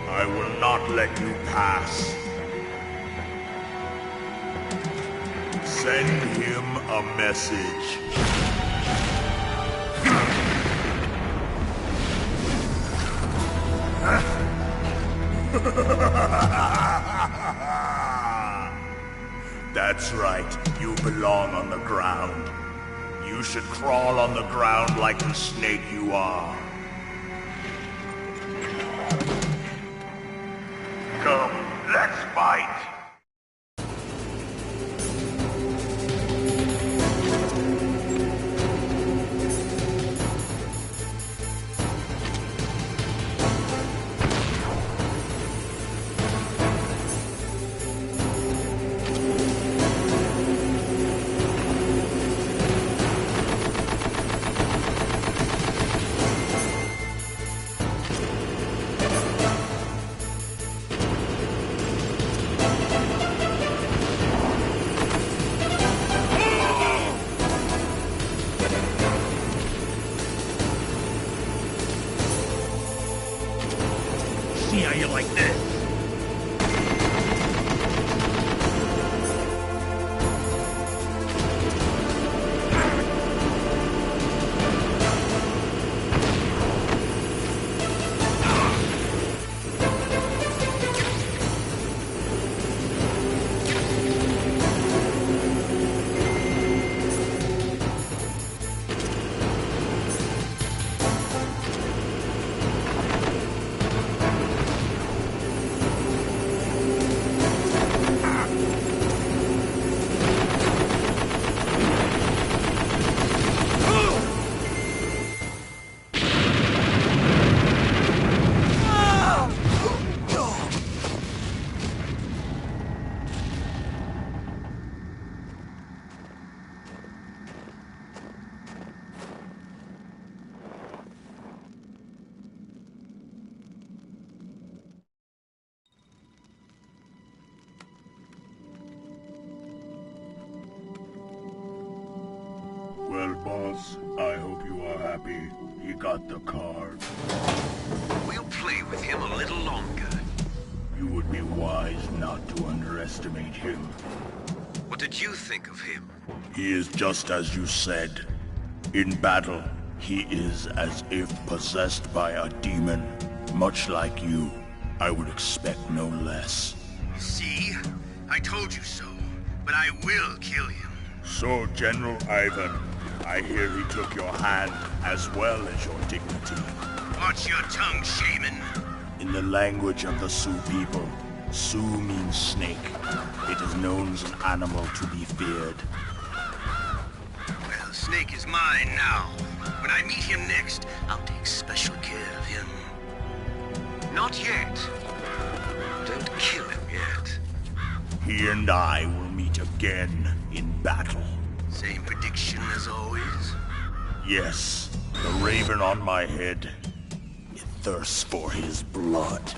I will not let you pass. Send him a message. That's right, you belong on the ground. You should crawl on the ground like the snake you are. Come, let's fight! see how you like this. Well, boss, I hope you are happy. He got the card. We'll play with him a little longer. You would be wise not to underestimate him. What did you think of him? He is just as you said. In battle, he is as if possessed by a demon. Much like you, I would expect no less. See? I told you so. But I will kill him. So, General Ivan, I hear he took your hand as well as your dignity. Watch your tongue, shaman. In the language of the Sioux people, Sioux means snake. It is known as an animal to be feared. Well, Snake is mine now. When I meet him next, I'll take special care of him. Not yet. Don't kill him yet. He and I will meet again in battle. Same prediction as always? Yes, the raven on my head. It thirsts for his blood.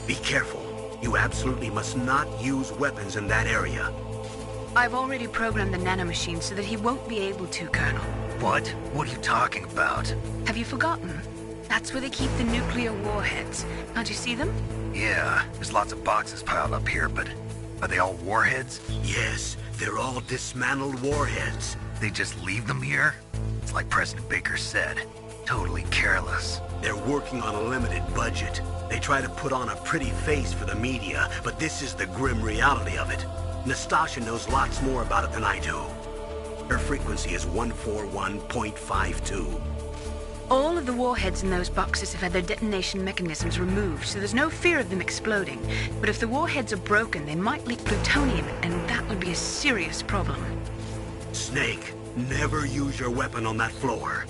Be careful. You absolutely must not use weapons in that area. I've already programmed the nanomachine so that he won't be able to, Colonel. What? What are you talking about? Have you forgotten? That's where they keep the nuclear warheads. Can't you see them? Yeah, there's lots of boxes piled up here, but are they all warheads? Yes, they're all dismantled warheads. They just leave them here? It's like President Baker said. Totally careless. They're working on a limited budget. They try to put on a pretty face for the media, but this is the grim reality of it. Nastasha knows lots more about it than I do. Her frequency is 141.52. All of the warheads in those boxes have had their detonation mechanisms removed, so there's no fear of them exploding. But if the warheads are broken, they might leak plutonium, and that would be a serious problem. Snake, never use your weapon on that floor.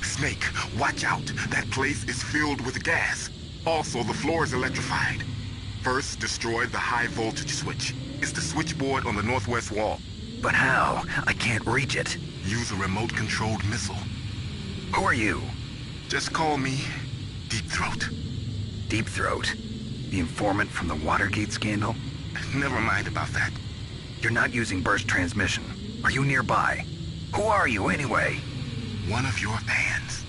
Snake, watch out. That place is filled with gas. Also, the floor is electrified. First, destroy the high voltage switch. It's the switchboard on the northwest wall. But how? I can't reach it. Use a remote-controlled missile. Who are you? Just call me Deep Throat. Deep Throat? The informant from the Watergate scandal? Never mind about that. You're not using burst transmission. Are you nearby? Who are you, anyway? One of your fans.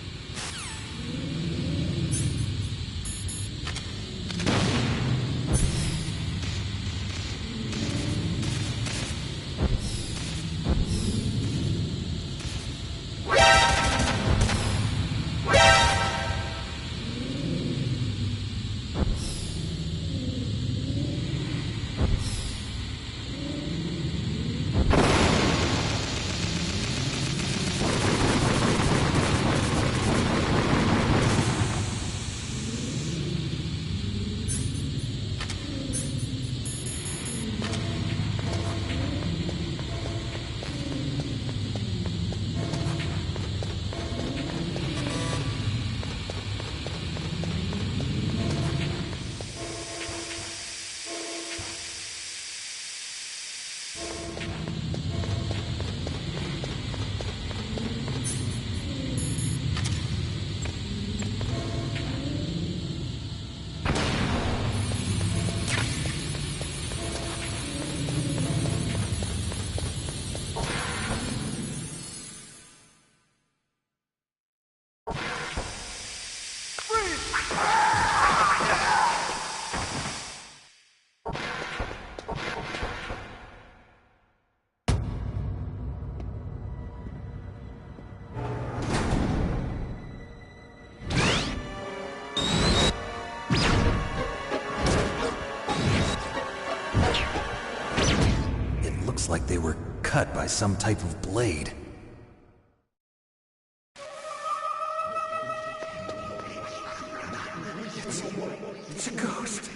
Like they were cut by some type of blade. It's a ghost.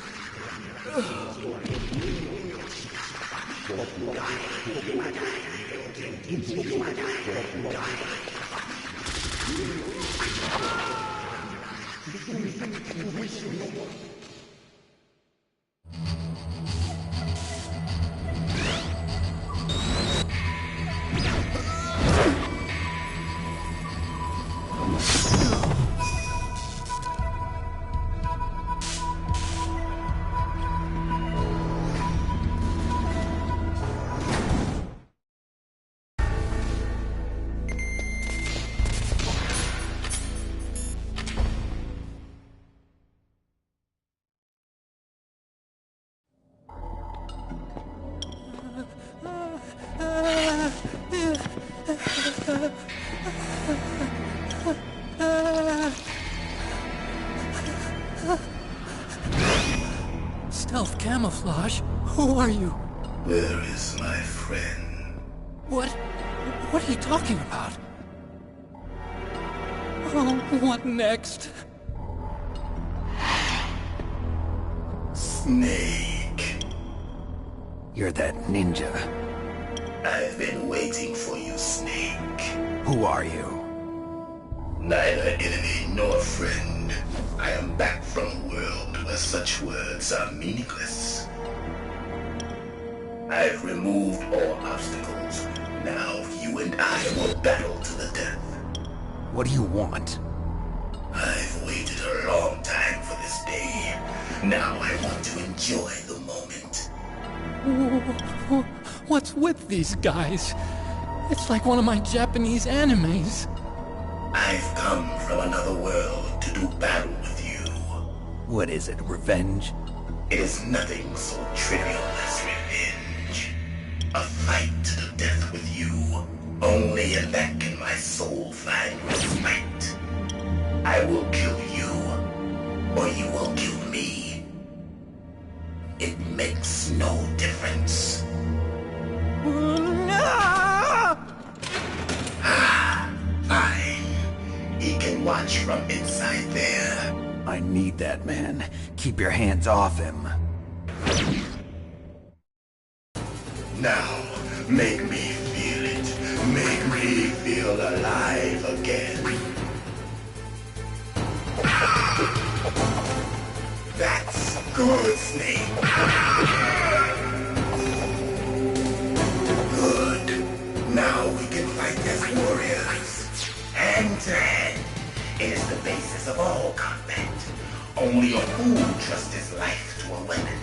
Stealth camouflage? Who are you? Where is my friend? What are you talking about? Oh, what next? Snake. You're that ninja. I've been waiting for you, Snake. Who are you? Neither enemy nor friend. I am back from a world where such words are meaningless. I've removed all obstacles. Now you and I will battle to the death. What do you want? I've waited a long time for this day. Now I want to enjoy the moment. What's with these guys? It's like one of my Japanese animes. I've come from another world to do battle with you. What is it, revenge? It is nothing so trivial as revenge. A fight to the death with you. Only in that can my soul find respite. I will kill you, or you will kill me. It makes no difference. Fine. He can watch from inside there. I need that man. Keep your hands off him. Now, make me feel it. Make me feel alive again. That's good, Snake. Good. Now we can fight as warriors. Hand to hand. It is the basis of all combat. Only a fool trusts his life to a weapon.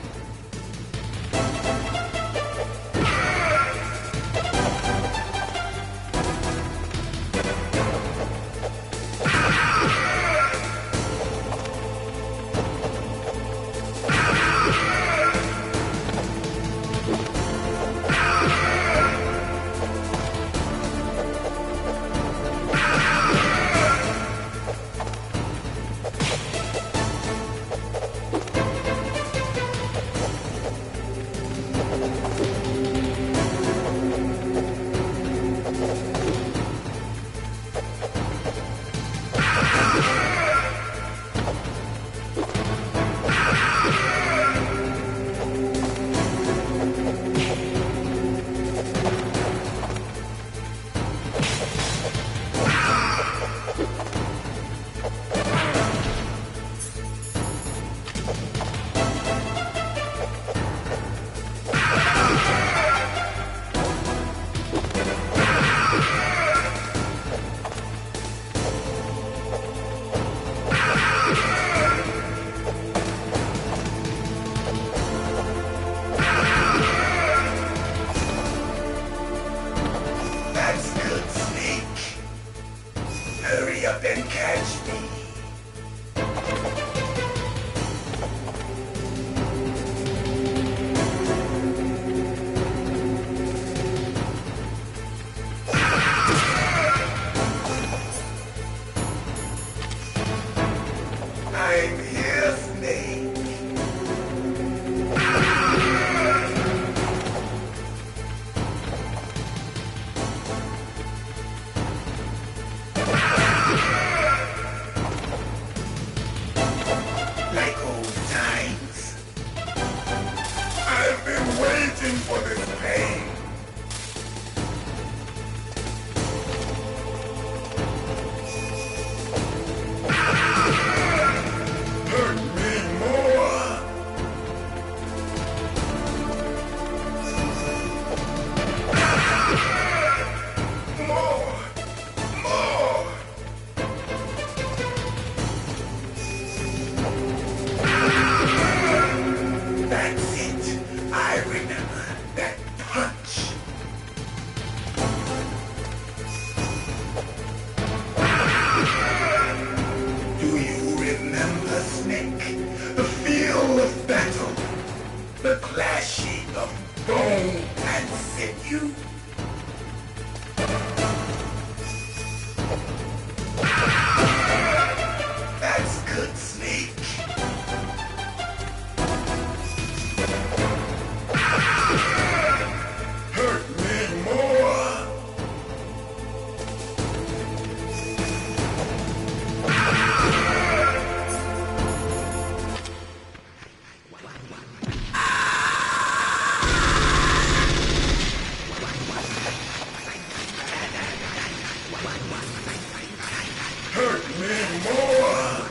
Hurt me more!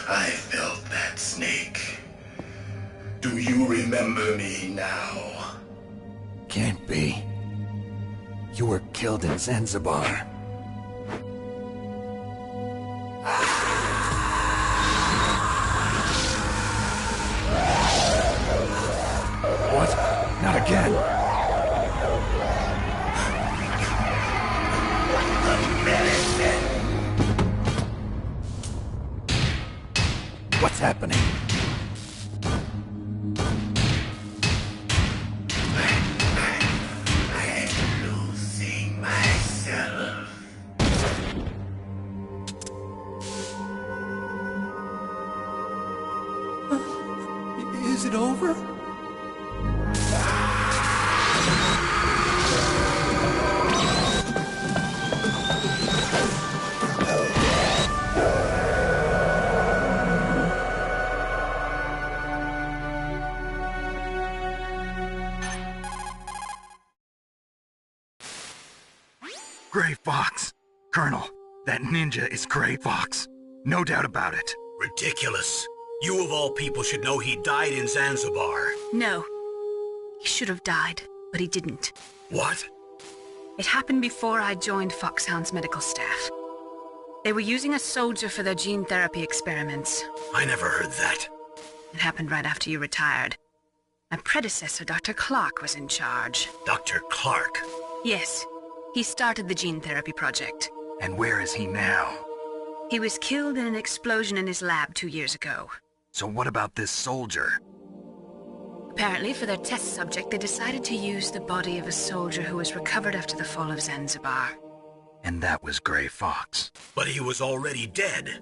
I felt that, Snake. Do you remember me now? Can't be. You were killed in Zanzibar. What? Not again! What's happening? I'm losing myself. Is it over? Gray Fox! Colonel, that ninja is Gray Fox. No doubt about it. Ridiculous. You of all people should know he died in Zanzibar. No. He should have died, but he didn't. What? It happened before I joined Foxhound's medical staff. They were using a soldier for their gene therapy experiments. I never heard that. It happened right after you retired. My predecessor, Dr. Clark, was in charge. Dr. Clark? Yes. He started the gene therapy project. And where is he now? He was killed in an explosion in his lab 2 years ago. So what about this soldier? Apparently, for their test subject, they decided to use the body of a soldier who was recovered after the fall of Zanzibar. And that was Gray Fox. But he was already dead.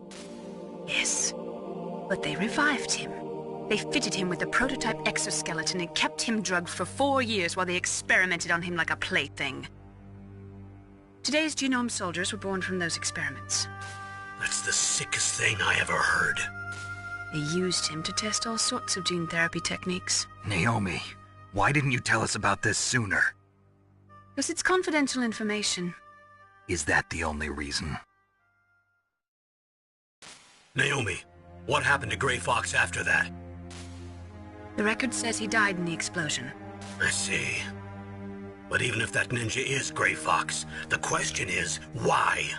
Yes. But they revived him. They fitted him with a prototype exoskeleton and kept him drugged for 4 years while they experimented on him like a plaything. Today's genome soldiers were born from those experiments. That's the sickest thing I ever heard. They used him to test all sorts of gene therapy techniques. Naomi, why didn't you tell us about this sooner? Because it's confidential information. Is that the only reason? Naomi, what happened to Gray Fox after that? The record says he died in the explosion. I see. But even if that ninja is Gray Fox, the question is, why?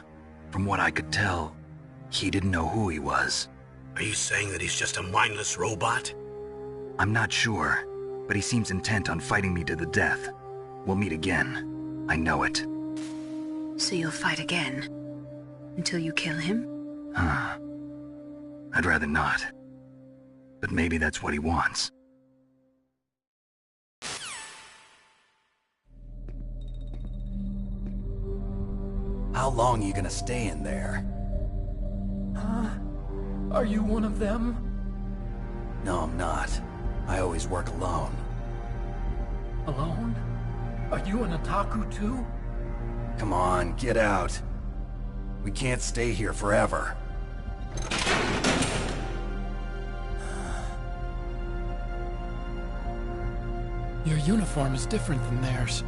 From what I could tell, he didn't know who he was. Are you saying that he's just a mindless robot? I'm not sure, but he seems intent on fighting me to the death. We'll meet again. I know it. So you'll fight again? Until you kill him? Huh. I'd rather not. But maybe that's what he wants. How long are you gonna stay in there? Huh? Are you one of them? No, I'm not. I always work alone. Alone? Are you an otaku too? Come on, get out. We can't stay here forever. Your uniform is different than theirs.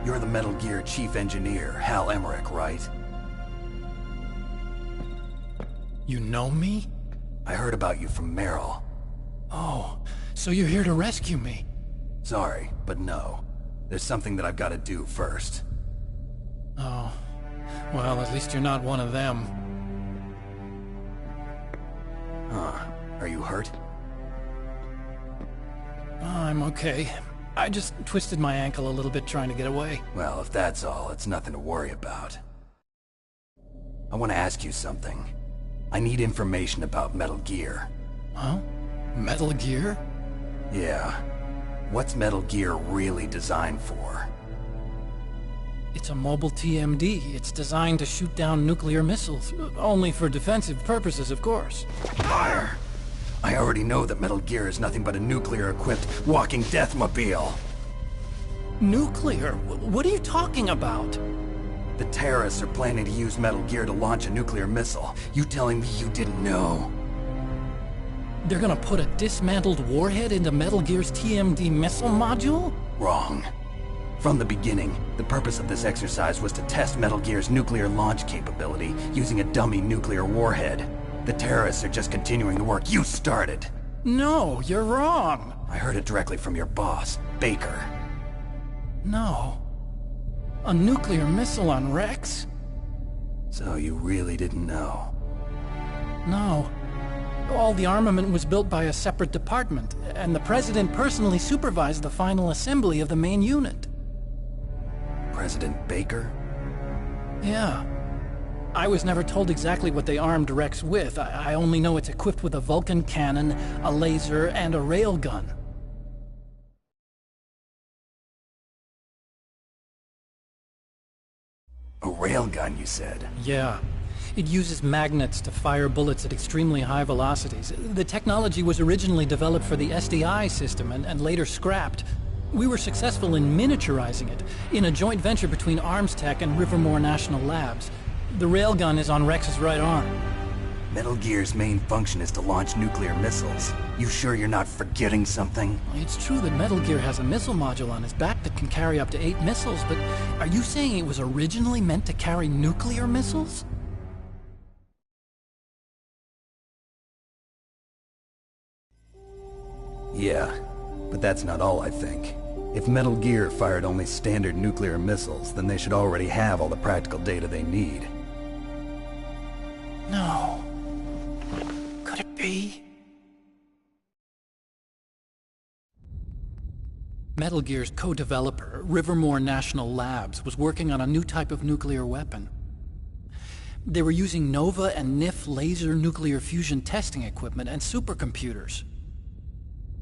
You're the Metal Gear Chief Engineer, Hal Emmerich, right? You know me? I heard about you from Meryl. Oh, so you're here to rescue me? Sorry, but no. There's something that I've got to do first. Oh. Well, at least you're not one of them. Huh. Are you hurt? I'm okay. I just twisted my ankle a little bit trying to get away. Well, if that's all, it's nothing to worry about. I want to ask you something. I need information about Metal Gear. Huh? Metal Gear? Yeah. What's Metal Gear really designed for? It's a mobile TMD. It's designed to shoot down nuclear missiles. Only for defensive purposes, of course. Fire! I already know that Metal Gear is nothing but a nuclear-equipped walking deathmobile. Nuclear? What are you talking about? The terrorists are planning to use Metal Gear to launch a nuclear missile. You telling me you didn't know? They're gonna put a dismantled warhead into Metal Gear's TMD missile module? Wrong. From the beginning, the purpose of this exercise was to test Metal Gear's nuclear launch capability using a dummy nuclear warhead. The terrorists are just continuing the work you started. No, you're wrong. I heard it directly from your boss, Baker. No. A nuclear missile on Rex? So you really didn't know? No. All the armament was built by a separate department, and the President personally supervised the final assembly of the main unit. President Baker? Yeah. I was never told exactly what they armed Rex with. I only know it's equipped with a Vulcan cannon, a laser, and a railgun. A railgun, you said? Yeah. It uses magnets to fire bullets at extremely high velocities. The technology was originally developed for the SDI system and later scrapped. We were successful in miniaturizing it, in a joint venture between ArmsTech and Rivermore National Labs. The railgun is on Rex's right arm. Metal Gear's main function is to launch nuclear missiles. You sure you're not forgetting something? It's true that Metal Gear has a missile module on its back that can carry up to 8 missiles, but are you saying it was originally meant to carry nuclear missiles? Yeah, but that's not all I think. If Metal Gear fired only standard nuclear missiles, then they should already have all the practical data they need. No. Could it be? Metal Gear's co-developer, Rivermore National Labs, was working on a new type of nuclear weapon. They were using NOVA and NIF laser nuclear fusion testing equipment and supercomputers.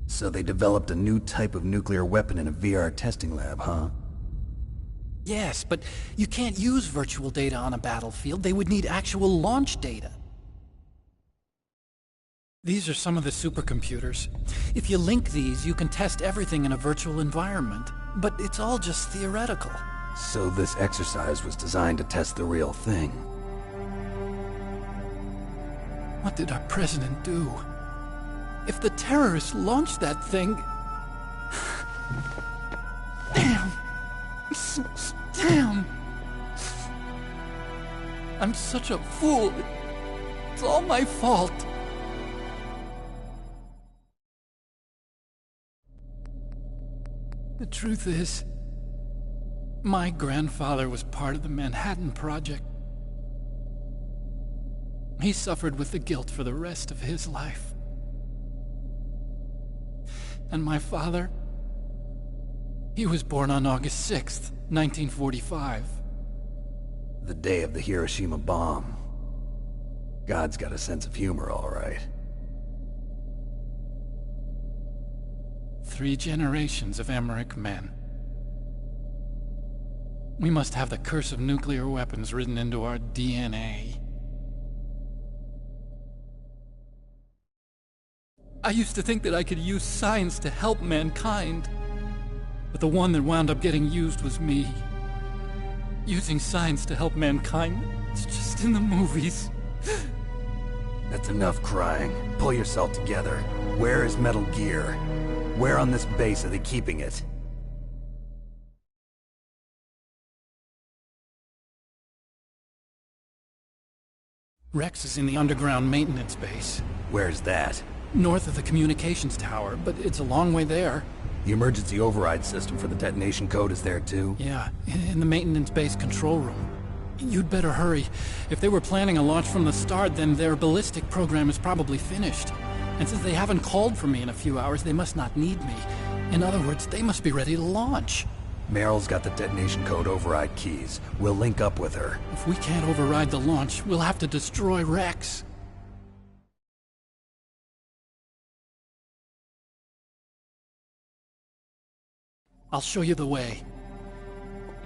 So they developed a new type of nuclear weapon in a VR testing lab, huh? Yes, but you can't use virtual data on a battlefield. They would need actual launch data. These are some of the supercomputers. If you link these, you can test everything in a virtual environment. But it's all just theoretical. So this exercise was designed to test the real thing. What did our president do? If the terrorists launched that thing... Damn! Damn! I'm such a fool. It's all my fault. The truth is, my grandfather was part of the Manhattan Project. He suffered with the guilt for the rest of his life. And my father, he was born on August 6th, 1945. The day of the Hiroshima bomb. God's got a sense of humor, all right. 3 generations of Emmerich men. We must have the curse of nuclear weapons written into our DNA. I used to think that I could use science to help mankind, but the one that wound up getting used was me. Using science to help mankind, it's just in the movies. That's enough crying. Pull yourself together. Where is Metal Gear? Where on this base are they keeping it? Rex is in the underground maintenance base. Where's that? North of the communications tower, but it's a long way there. The emergency override system for the detonation code is there too? Yeah, in the maintenance base control room. You'd better hurry. If they were planning a launch from the start, then their ballistic program is probably finished. And since they haven't called for me in a few hours, they must not need me. In other words, they must be ready to launch. Meryl's got the detonation code override keys. We'll link up with her. If we can't override the launch, we'll have to destroy Rex. I'll show you the way.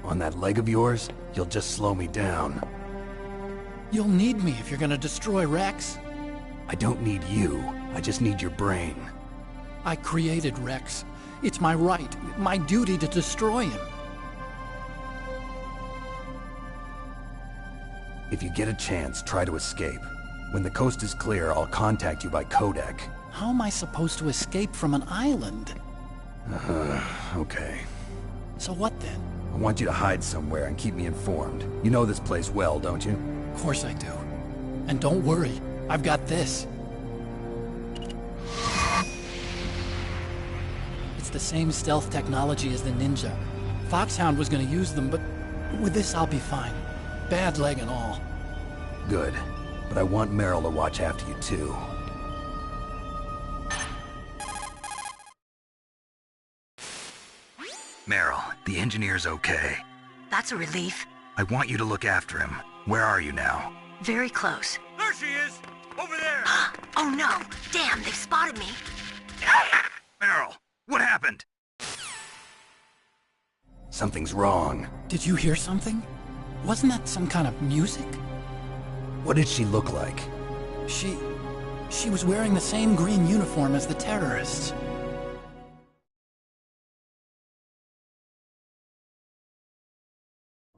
On that leg of yours, you'll just slow me down. You'll need me if you're gonna destroy Rex. I don't need you. I just need your brain. I created Rex. It's my right, my duty to destroy him. If you get a chance, try to escape. When the coast is clear, I'll contact you by codec. How am I supposed to escape from an island? Okay. So what then? I want you to hide somewhere and keep me informed. You know this place well, don't you? Of course I do. And don't worry, I've got this. It's the same stealth technology as the Ninja. Foxhound was gonna use them, but with this I'll be fine. Bad leg and all. Good. But I want Meryl to watch after you too. Meryl, the engineer's okay. That's a relief. I want you to look after him. Where are you now? Very close. There she is! Over there! Oh no! Damn, they've spotted me! Meryl, what happened? Something's wrong. Did you hear something? Wasn't that some kind of music? What did she look like? She was wearing the same green uniform as the terrorists.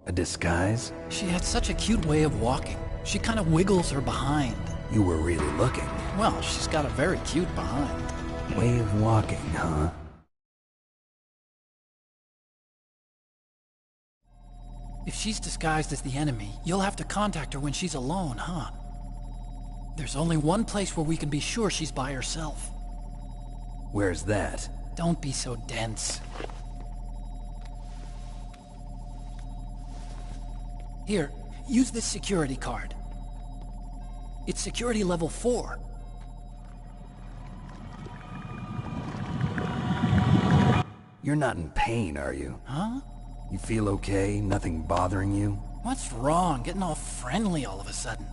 A disguise? She had such a cute way of walking. She kind of wiggles her behind. You were really looking. Well, she's got a very cute behind. Way of walking, huh? If she's disguised as the enemy, you'll have to contact her when she's alone, huh? There's only one place where we can be sure she's by herself. Where's that? Don't be so dense. Here, use this security card. It's security level 4. You're not in pain, are you? Huh? You feel okay? Nothing bothering you? What's wrong? Getting all friendly all of a sudden.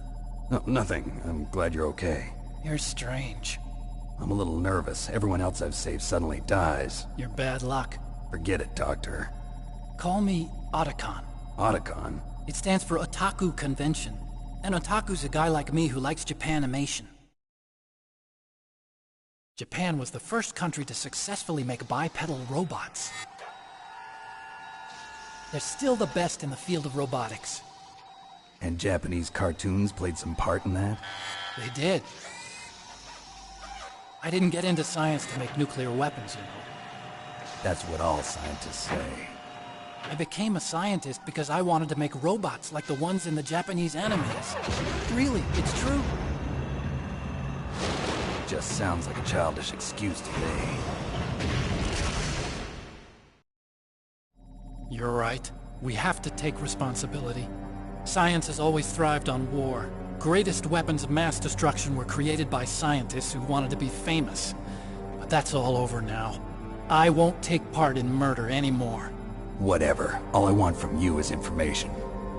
No, nothing. I'm glad you're okay. You're strange. I'm a little nervous. Everyone else I've saved suddenly dies. You're bad luck. Forget it, Doctor. Call me Otacon. Otacon? It stands for Otaku Convention. An otaku's a guy like me who likes Japanimation. Japan was the first country to successfully make bipedal robots. They're still the best in the field of robotics. And Japanese cartoons played some part in that? They did. I didn't get into science to make nuclear weapons, you know. That's what all scientists say. I became a scientist because I wanted to make robots like the ones in the Japanese animes. Really, it's true. Just sounds like a childish excuse to me. You're right. We have to take responsibility. Science has always thrived on war. Greatest weapons of mass destruction were created by scientists who wanted to be famous. But that's all over now. I won't take part in murder anymore. Whatever. All I want from you is information.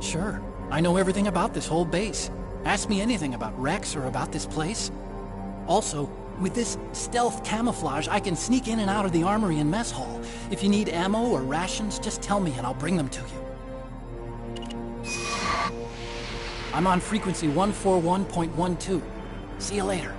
Sure. I know everything about this whole base. Ask me anything about Rex or about this place. Also, with this stealth camouflage, I can sneak in and out of the armory and mess hall. If you need ammo or rations, just tell me and I'll bring them to you. I'm on frequency 141.12. See you later.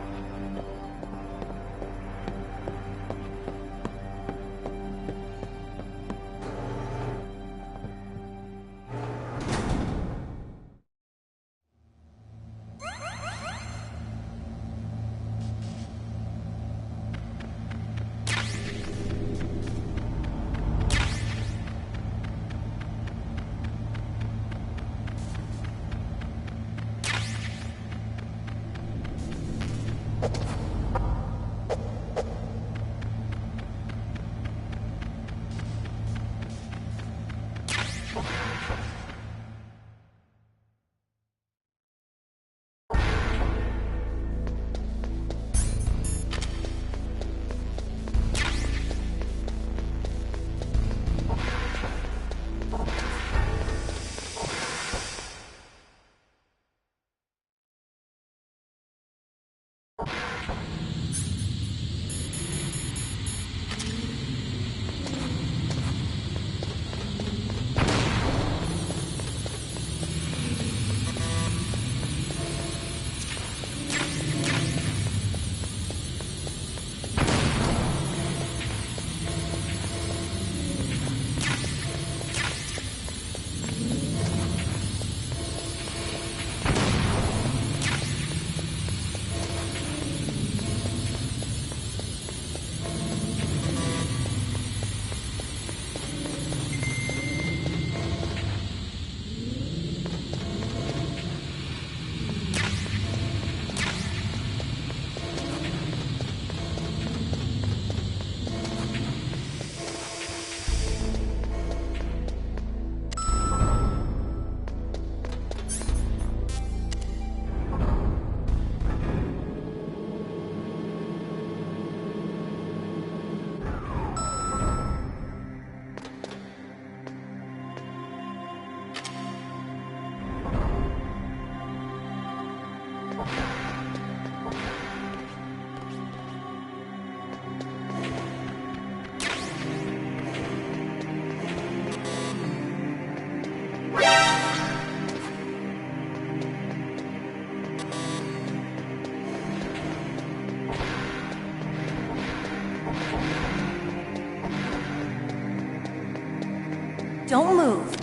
Don't move.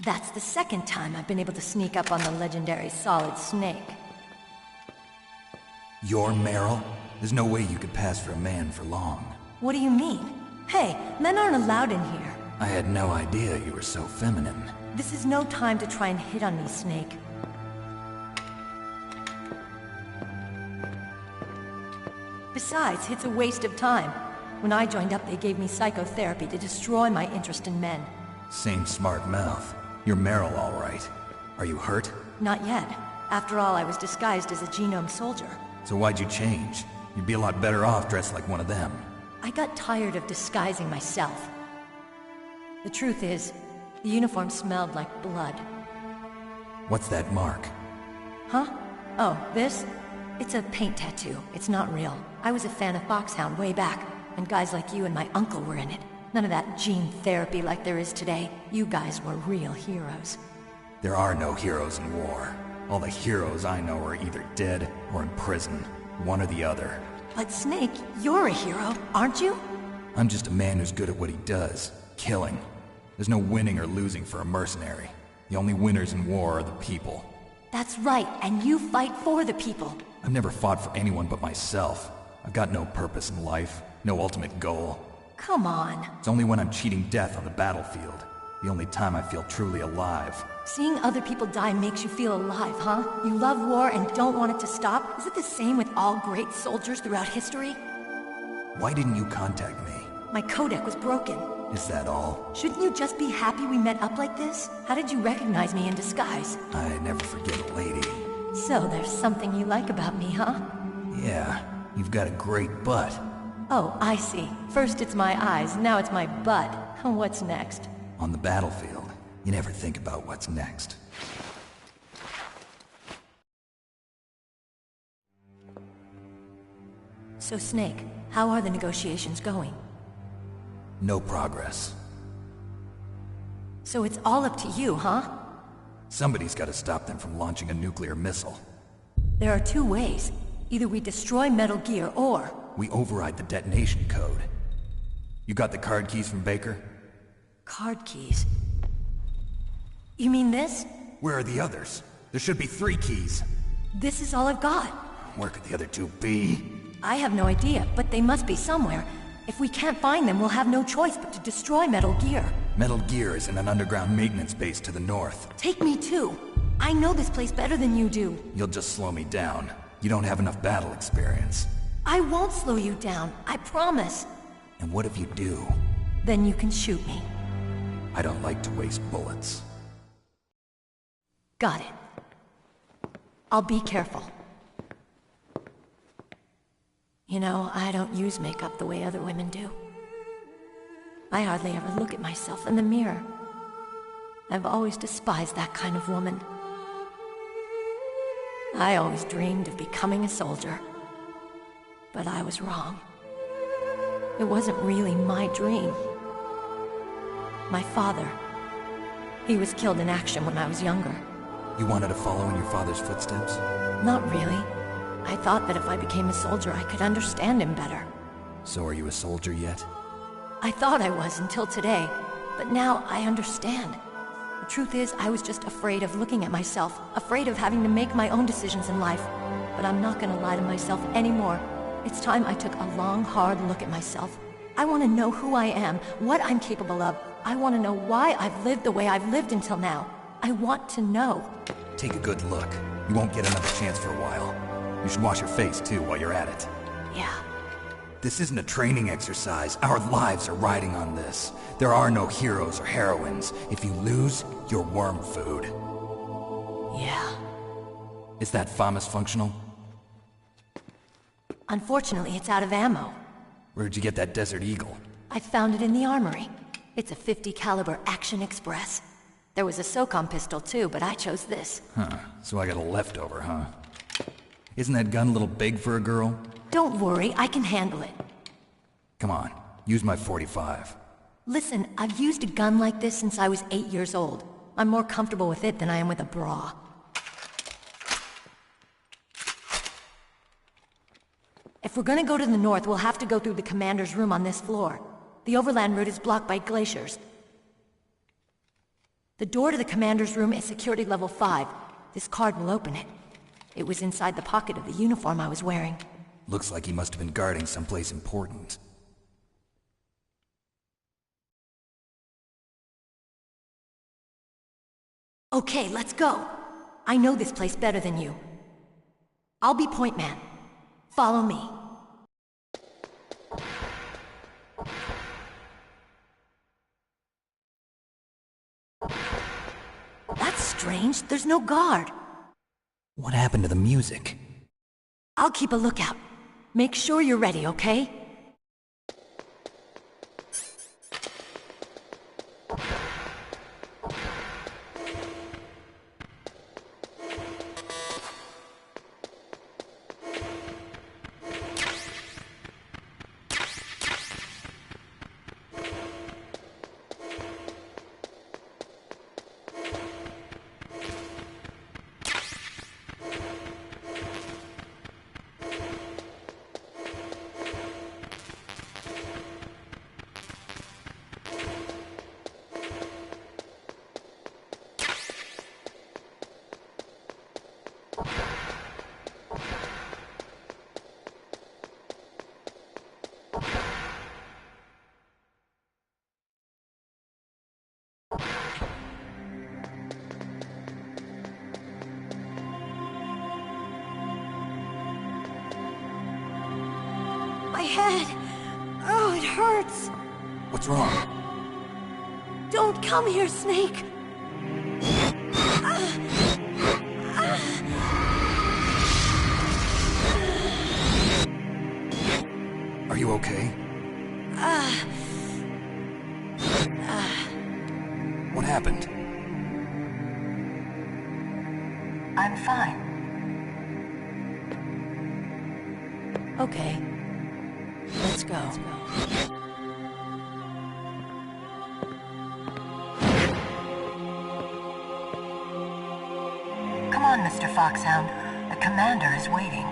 That's the second time I've been able to sneak up on the legendary Solid Snake. You're Meryl? There's no way you could pass for a man for long. What do you mean? Hey, men aren't allowed in here. I had no idea you were so feminine. This is no time to try and hit on me, Snake. Besides, it's a waste of time. When I joined up, they gave me psychotherapy to destroy my interest in men. Same smart mouth. You're Meryl, all right. Are you hurt? Not yet. After all, I was disguised as a genome soldier. So why'd you change? You'd be a lot better off dressed like one of them. I got tired of disguising myself. The truth is, the uniform smelled like blood. What's that mark? Huh? Oh, this? It's a paint tattoo. It's not real. I was a fan of Foxhound way back, and guys like you and my uncle were in it. None of that gene therapy like there is today. You guys were real heroes. There are no heroes in war. All the heroes I know are either dead or in prison. One or the other. But Snake, you're a hero, aren't you? I'm just a man who's good at what he does. Killing. There's no winning or losing for a mercenary. The only winners in war are the people. That's right, and you fight for the people. I've never fought for anyone but myself. I've got no purpose in life, no ultimate goal. Come on. It's only when I'm cheating death on the battlefield. The only time I feel truly alive. Seeing other people die makes you feel alive, huh? You love war and don't want it to stop? Is it the same with all great soldiers throughout history? Why didn't you contact me? My codec was broken. Is that all? Shouldn't you just be happy we met up like this? How did you recognize me in disguise? I never forget a lady. So there's something you like about me, huh? Yeah, you've got a great butt. Oh, I see. First it's my eyes, now it's my butt. What's next? On the battlefield, you never think about what's next. So Snake, how are the negotiations going? No progress. So it's all up to you, huh? Somebody's got to stop them from launching a nuclear missile. There are two ways. Either we destroy Metal Gear, or... we override the detonation code. You got the card keys from Baker? Card keys? You mean this? Where are the others? There should be 3 keys. This is all I've got. Where could the other 2 be? I have no idea, but they must be somewhere. If we can't find them, we'll have no choice but to destroy Metal Gear. Metal Gear is in an underground maintenance base to the north. Take me too. I know this place better than you do. You'll just slow me down. You don't have enough battle experience. I won't slow you down, I promise. And what if you do? Then you can shoot me. I don't like to waste bullets. Got it. I'll be careful. You know, I don't use makeup the way other women do. I hardly ever look at myself in the mirror. I've always despised that kind of woman. I always dreamed of becoming a soldier. But I was wrong. It wasn't really my dream. My father, he was killed in action when I was younger. You wanted to follow in your father's footsteps? Not really. I thought that if I became a soldier, I could understand him better. So are you a soldier yet? I thought I was until today, but now I understand. The truth is, I was just afraid of looking at myself, afraid of having to make my own decisions in life. But I'm not gonna lie to myself anymore. It's time I took a long, hard look at myself. I want to know who I am, what I'm capable of. I want to know why I've lived the way I've lived until now. I want to know. Take a good look. You won't get another chance for a while. You should wash your face, too, while you're at it. Yeah. This isn't a training exercise. Our lives are riding on this. There are no heroes or heroines. If you lose, you're worm food. Yeah. Is that FAMAS functional? Unfortunately, it's out of ammo. Where'd you get that Desert Eagle? I found it in the armory. It's a .50 caliber Action Express. There was a SOCOM pistol too, but I chose this. Huh, so I got a leftover, huh? Isn't that gun a little big for a girl? Don't worry, I can handle it. Come on, use my .45. Listen, I've used a gun like this since I was 8 years old. I'm more comfortable with it than I am with a bra. If we're gonna go to the north, we'll have to go through the commander's room on this floor. The overland route is blocked by glaciers. The door to the commander's room is security level 5. This card will open it. It was inside the pocket of the uniform I was wearing. Looks like he must have been guarding someplace important. Okay, let's go. I know this place better than you. I'll be point man. Follow me. That's strange. There's no guard. What happened to the music? I'll keep a lookout. Make sure you're ready, okay? My head! Oh, it hurts! What's wrong? Don't come here, Snake! Are you okay? What happened? I'm fine. Okay. Let's go. Come on, Mr. Foxhound. The commander is waiting.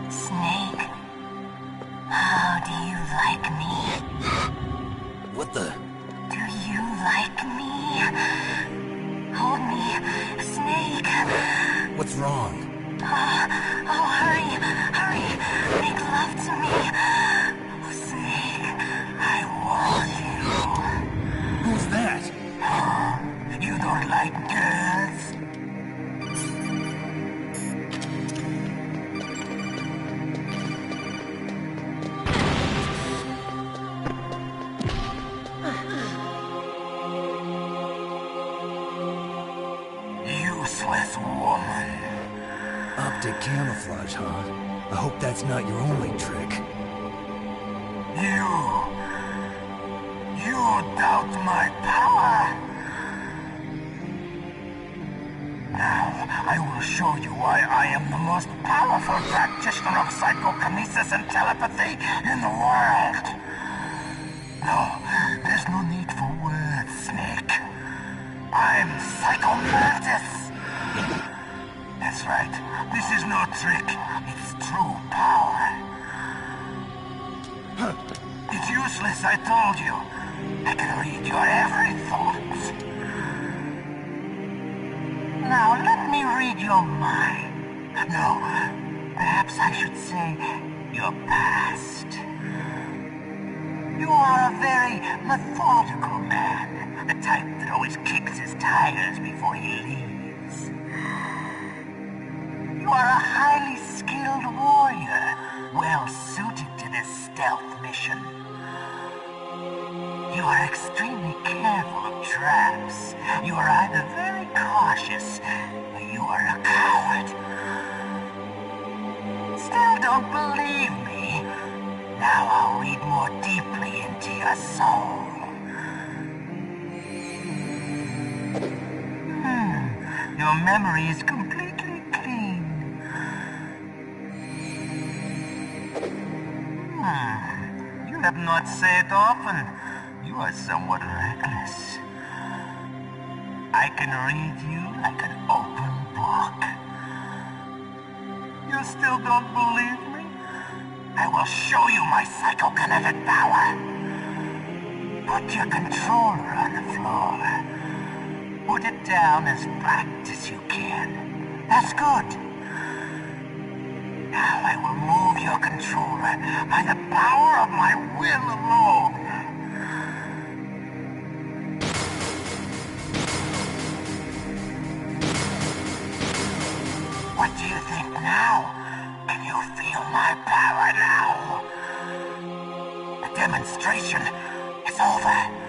Snake, how do you like me? What the? Do you like me? Hold me, Snake. What's wrong? Oh, hurry, hurry. Make love to me. Oh, Snake, I want you. Who's that? You don't like girls? Useless woman. Optic camouflage, huh? I hope that's not your only trick. You doubt my power? Now, I will show you why I am the most powerful practitioner of psychokinesis and telepathy in the world. No, there's no need for words, Snake. I'm Psycho Mantis. That's right. This is no trick. It's true power. It's useless, I told you. I can read your every thought. Now, let me read your mind. No, perhaps I should say your past. You are a very methodical man. The type that always kicks his tires before he leaves. You are a highly skilled warrior, well suited to this stealth mission. You are extremely careful of traps. You are either very cautious, or you are a coward. Still don't believe me? Now I'll read more deeply into your soul. Your memory is completely clean. You have not said often. You are somewhat reckless. I can read you like an open book. You still don't believe me? I will show you my psychokinetic power. Put your controller on the floor. Put it down as flat as you can. That's good. Now I will move your controller by the power of my will alone. What do you think now? Can you feel my power now? The demonstration is over.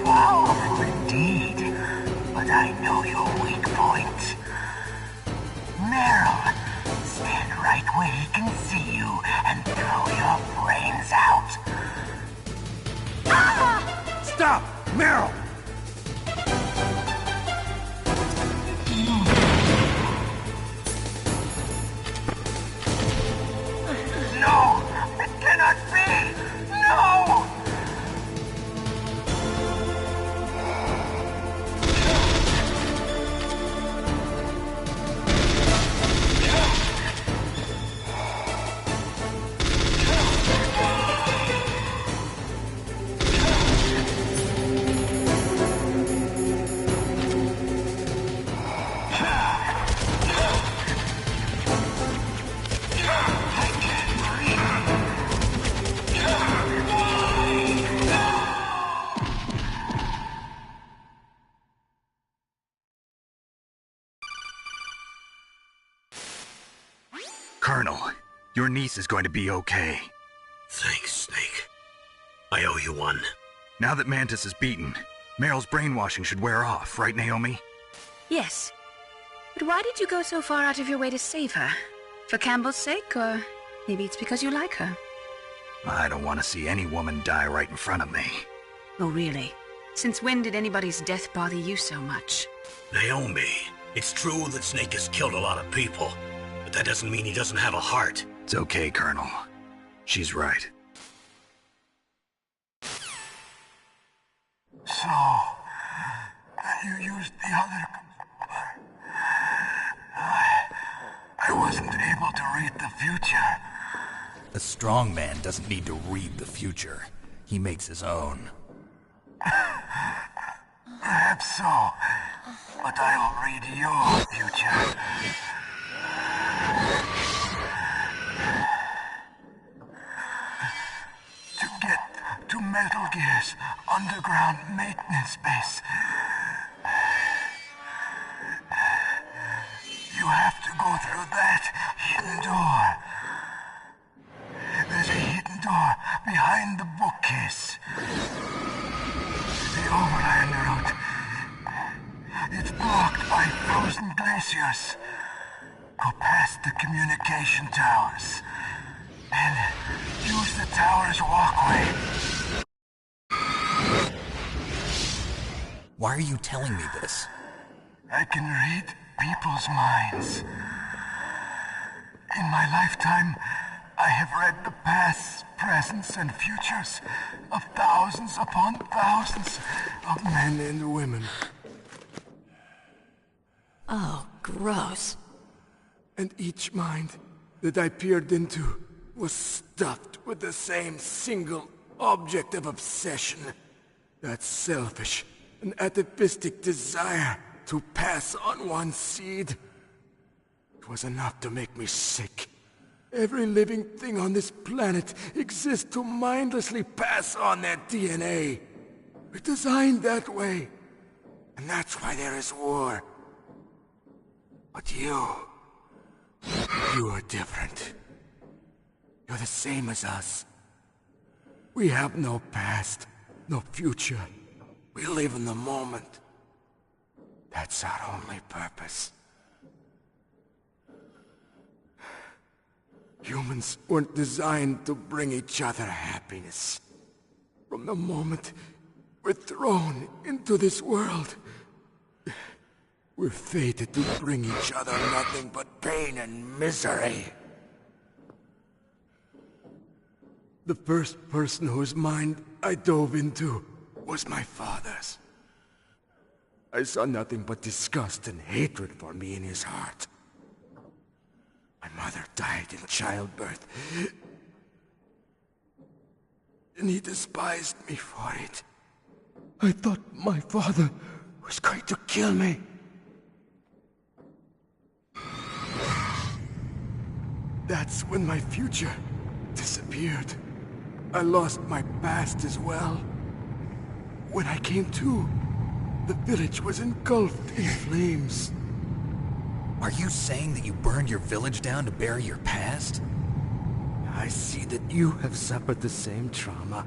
Powerful indeed, but I know your weak point. Meryl, stand right where he can see you and throw your brains out. Ah! Stop! Meryl! No! It cannot be! No! Colonel, your niece is going to be okay. Thanks, Snake. I owe you one. Now that Mantis is beaten, Meryl's brainwashing should wear off, right, Naomi? Yes. But why did you go so far out of your way to save her? For Campbell's sake, or maybe it's because you like her? I don't want to see any woman die right in front of me. Oh, really? Since when did anybody's death bother you so much? Naomi, it's true that Snake has killed a lot of people, but that doesn't mean he doesn't have a heart. It's okay, Colonel. She's right. So, you used the other... I wasn't able to read the future. A strong man doesn't need to read the future. He makes his own. Perhaps so, but I'll read your future. To get to Metal Gear's underground maintenance base, you have to go through that hidden door. There's a hidden door behind the bookcase. The overland route. It's blocked by frozen glaciers. Go past the communication towers. And use the tower's walkway. Why are you telling me this? I can read people's minds. In my lifetime, I have read the pasts, presents, and futures of thousands upon thousands of men and women. Oh, gross. And each mind that I peered into was stuffed with the same single object of obsession. That selfish and atavistic desire to pass on one's seed. It was enough to make me sick. Every living thing on this planet exists to mindlessly pass on their DNA. We're designed that way. And that's why there is war. But you are different. You're the same as us. We have no past, no future. We live in the moment. That's our only purpose. Humans weren't designed to bring each other happiness. From the moment we're thrown into this world, we're fated to bring each other nothing but pain and misery. The first person whose mind I dove into was my father's. I saw nothing but disgust and hatred for me in his heart. My mother died in childbirth, and he despised me for it. I thought my father was going to kill me. That's when my future disappeared. I lost my past as well. When I came to, the village was engulfed in flames. Are you saying that you burned your village down to bury your past? I see that you have suffered the same trauma.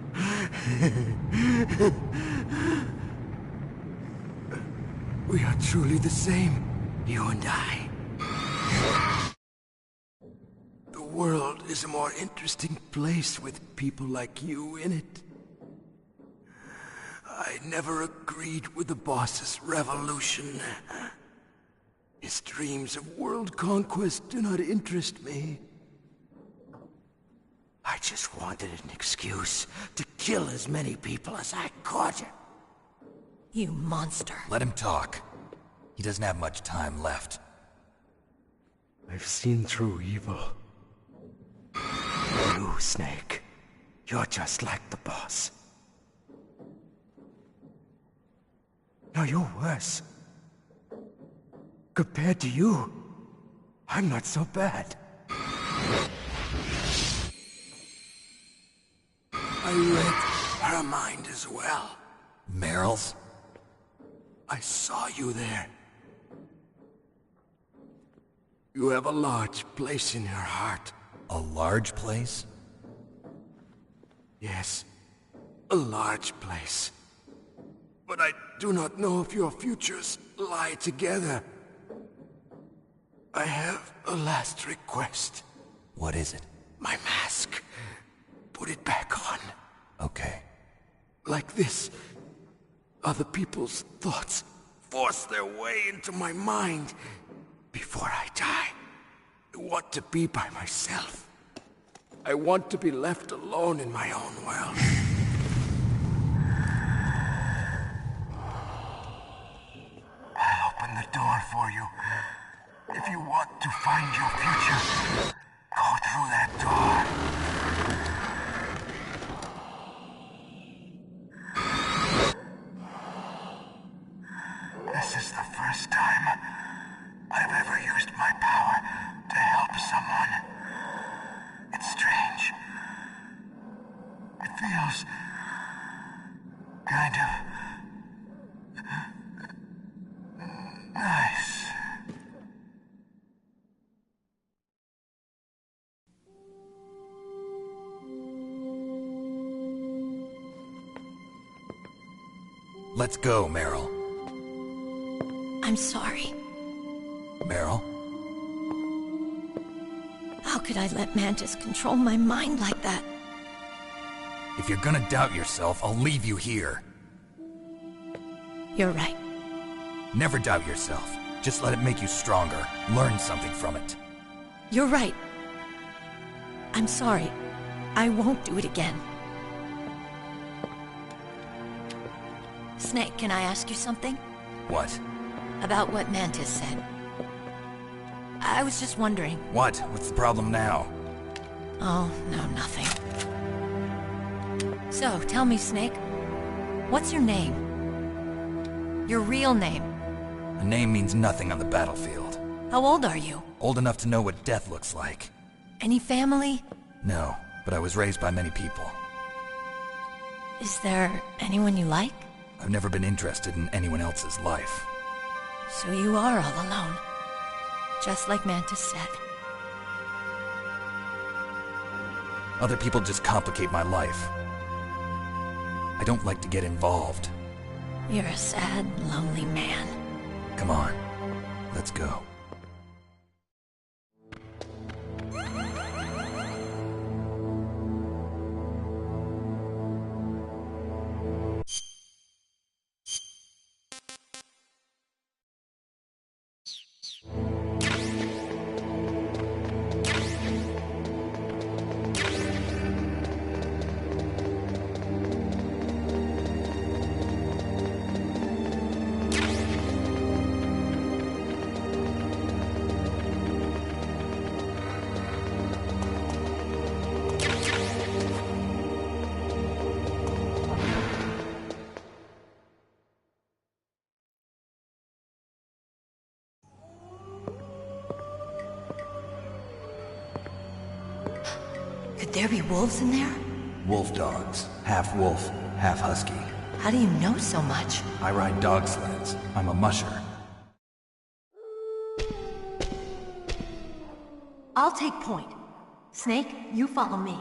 We are truly the same, you and I. The world is a more interesting place with people like you in it. I never agreed with the boss's revolution. His dreams of world conquest do not interest me. I just wanted an excuse to kill as many people as I could. You monster. Let him talk. He doesn't have much time left. I've seen through evil. You, Snake. You're just like the boss. No, you're worse. Compared to you, I'm not so bad. I read her mind as well. Meryl's? I saw you there. You have a large place in her heart. A large place? Yes, a large place. But I do not know if your futures lie together. I have a last request. What is it? My mask. Put it back on. Okay. Like this, other people's thoughts force their way into my mind. Before I die, I want to be by myself. I want to be left alone in my own world. I'll open the door for you. If you want to find your future, go through that door. This is the first time I've ever used my power to help someone. It's strange. It feels kind of nice. Let's go, Meryl. I'm sorry. Meryl? How could I let Mantis control my mind like that? If you're gonna doubt yourself, I'll leave you here. You're right. Never doubt yourself. Just let it make you stronger. Learn something from it. You're right. I'm sorry. I won't do it again. Snake, can I ask you something? What? About what Mantis said. I was just wondering. What? What's the problem now? Oh, no, nothing. So, tell me, Snake. What's your name? Your real name? A name means nothing on the battlefield. How old are you? Old enough to know what death looks like. Any family? No, but I was raised by many people. Is there anyone you like? I've never been interested in anyone else's life. So you are all alone. Just like Mantis said. Other people just complicate my life. I don't like to get involved. You're a sad, lonely man. Come on, let's go. Could there be wolves in there? Wolf dogs. Half wolf, half husky. How do you know so much? I ride dog sleds. I'm a musher. I'll take point. Snake, you follow me.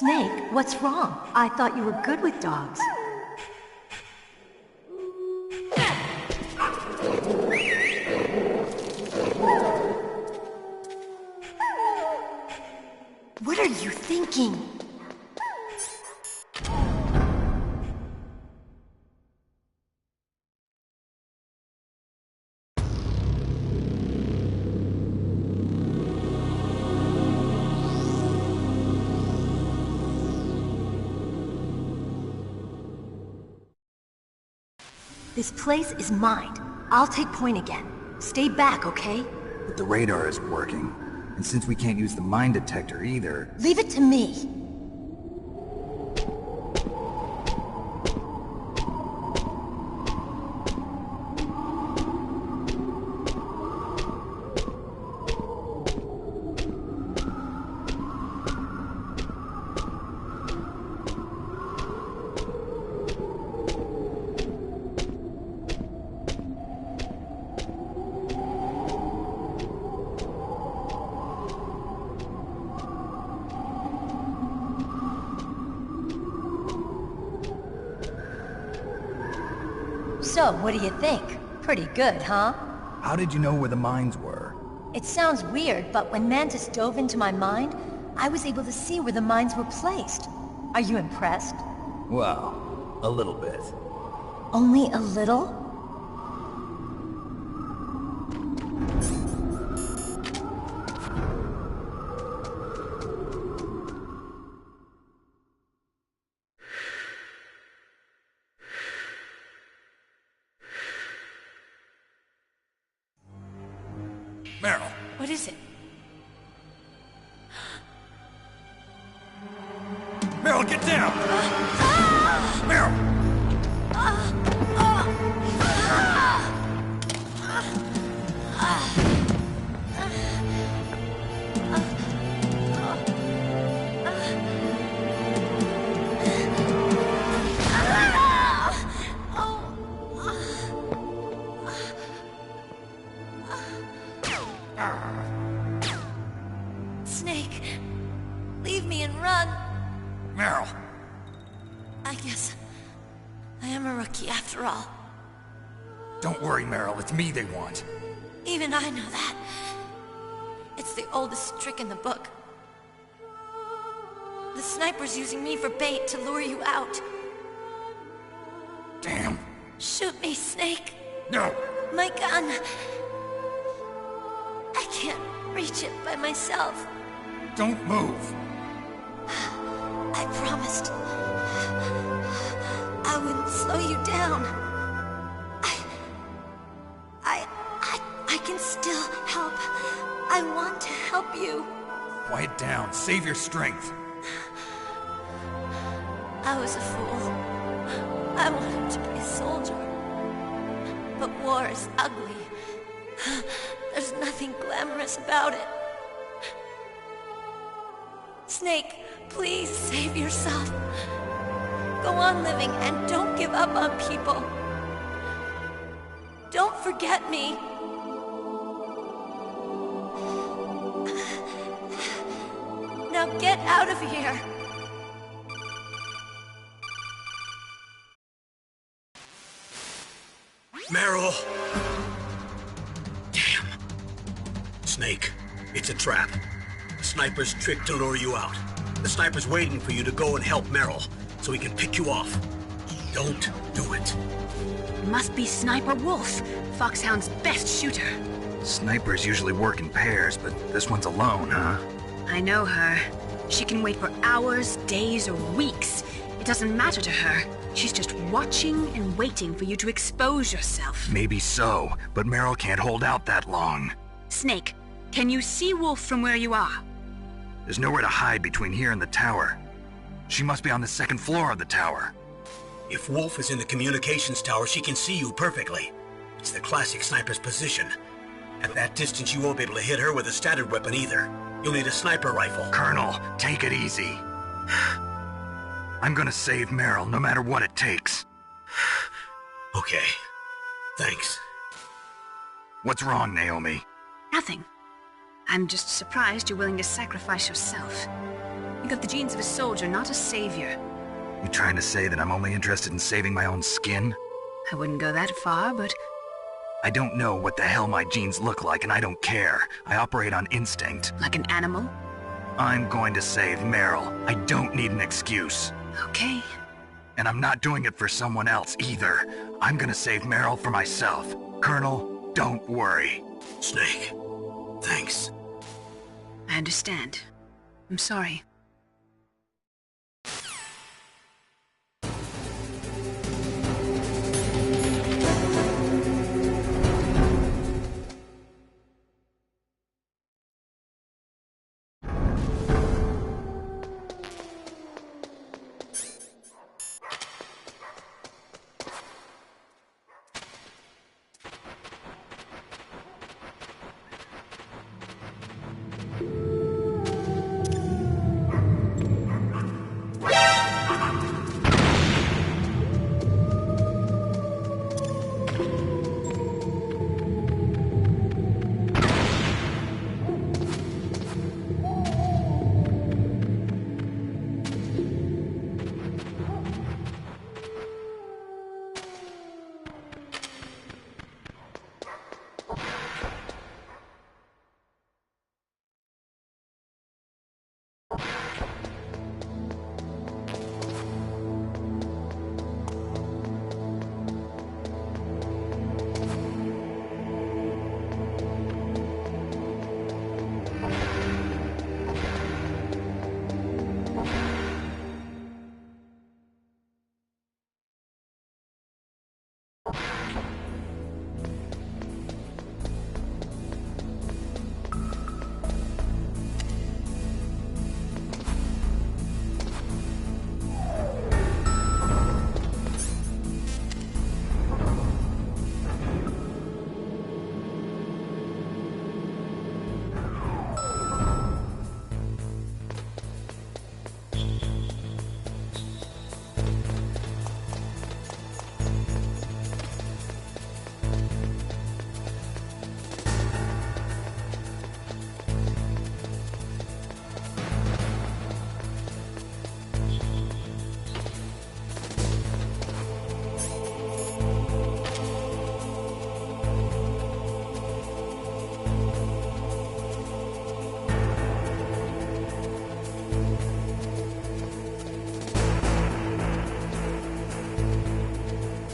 Snake, what's wrong? I thought you were good with dogs. What are you thinking? This place is mine. I'll take point again. Stay back, okay? But the radar isn't working. And since we can't use the mine detector either... Leave it to me. So, what do you think? Pretty good, huh? How did you know where the mines were? It sounds weird, but when Mantis dove into my mind, I was able to see where the mines were placed. Are you impressed? Well, a little bit. Only a little? Meryl. What is it? Meryl, get down! Meryl! Snake, leave me and run. Meryl! I guess I am a rookie after all. Don't worry, Meryl. It's me they want. Even I know that. It's the oldest trick in the book. The sniper's using me for bait to lure you out. Damn. Shoot me, Snake. No. My gun. I can't reach it by myself. Don't move. I promised. I wouldn't slow you down. I can still help. I want to help you. Quiet down. Save your strength. I was a fool. I wanted to be a soldier. But war is ugly. There's nothing glamorous about it. Snake, please save yourself. Go on living and don't give up on people. Don't forget me. Now get out of here. Meryl! Damn. Snake, it's a trap. The sniper's trick to lure you out. The sniper's waiting for you to go and help Meryl, so he can pick you off. Don't do it. It must be Sniper Wolf, Foxhound's best shooter. Snipers usually work in pairs, but this one's alone, huh? I know her. She can wait for hours, days, or weeks. It doesn't matter to her. She's just watching and waiting for you to expose yourself. Maybe so, but Meryl can't hold out that long. Snake, can you see Wolf from where you are? There's nowhere to hide between here and the tower. She must be on the second floor of the tower. If Wolf is in the communications tower, she can see you perfectly. It's the classic sniper's position. At that distance, you won't be able to hit her with a standard weapon either. You'll need a sniper rifle. Colonel, take it easy. I'm gonna save Meryl, no matter what it takes. Okay. Thanks. What's wrong, Naomi? Nothing. I'm just surprised you're willing to sacrifice yourself. got the genes of a soldier, not a savior. You trying to say that I'm only interested in saving my own skin? I wouldn't go that far, but... I don't know what the hell my genes look like, and I don't care. I operate on instinct. Like an animal? I'm going to save Meryl. I don't need an excuse. Okay. And I'm not doing it for someone else, either. I'm gonna save Meryl for myself. Colonel, don't worry. Snake, thanks. I understand. I'm sorry.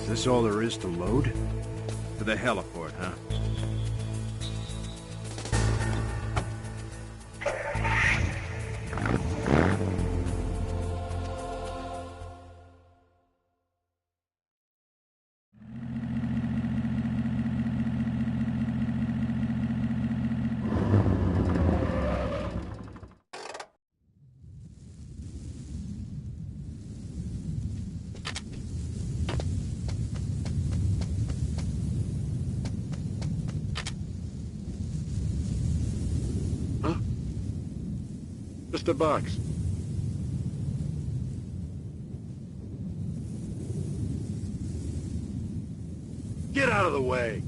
Is this all there is to load? To the heliport, huh? Just a box. Get out of the way!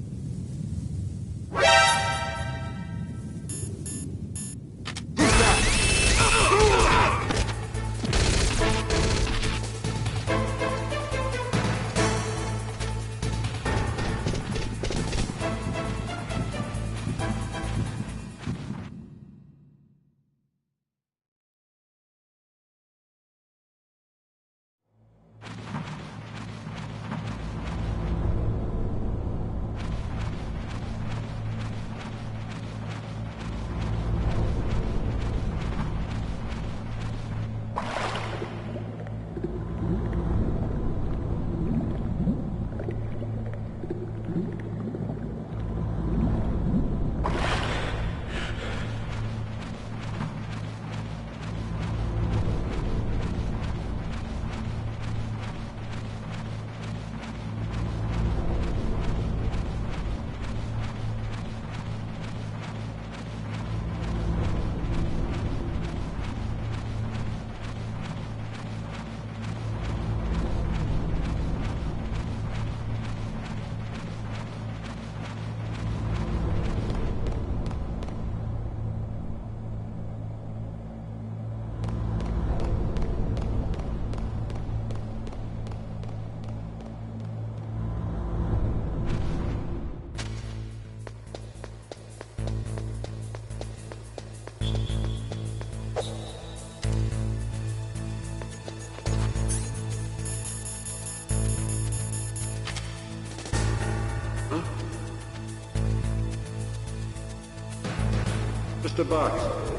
Mr. Box.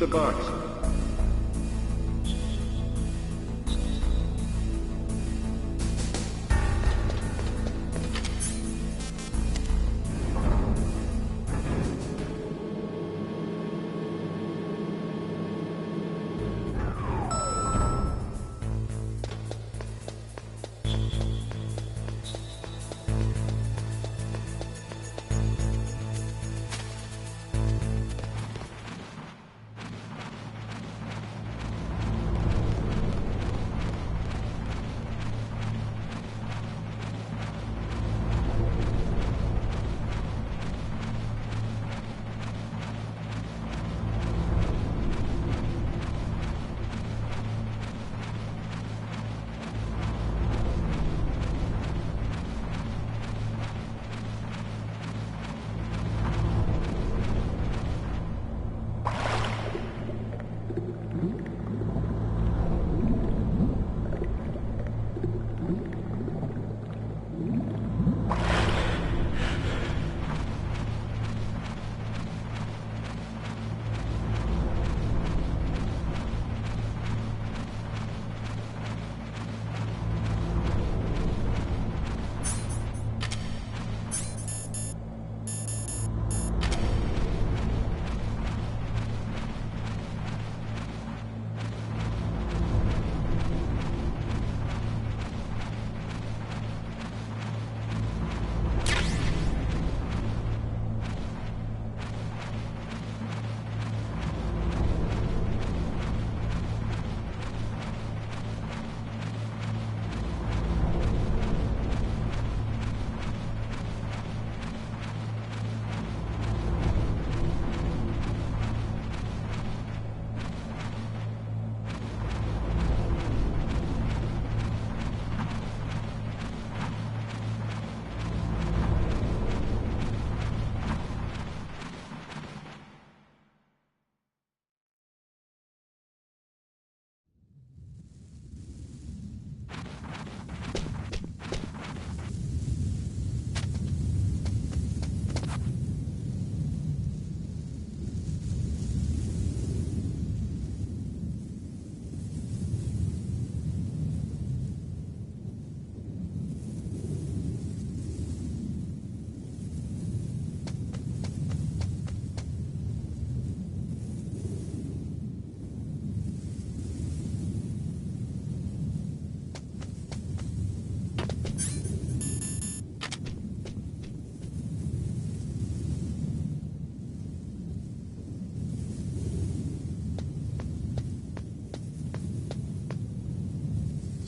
Mr. Box.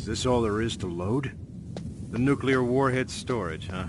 Is this all there is to load? The nuclear warhead storage, huh?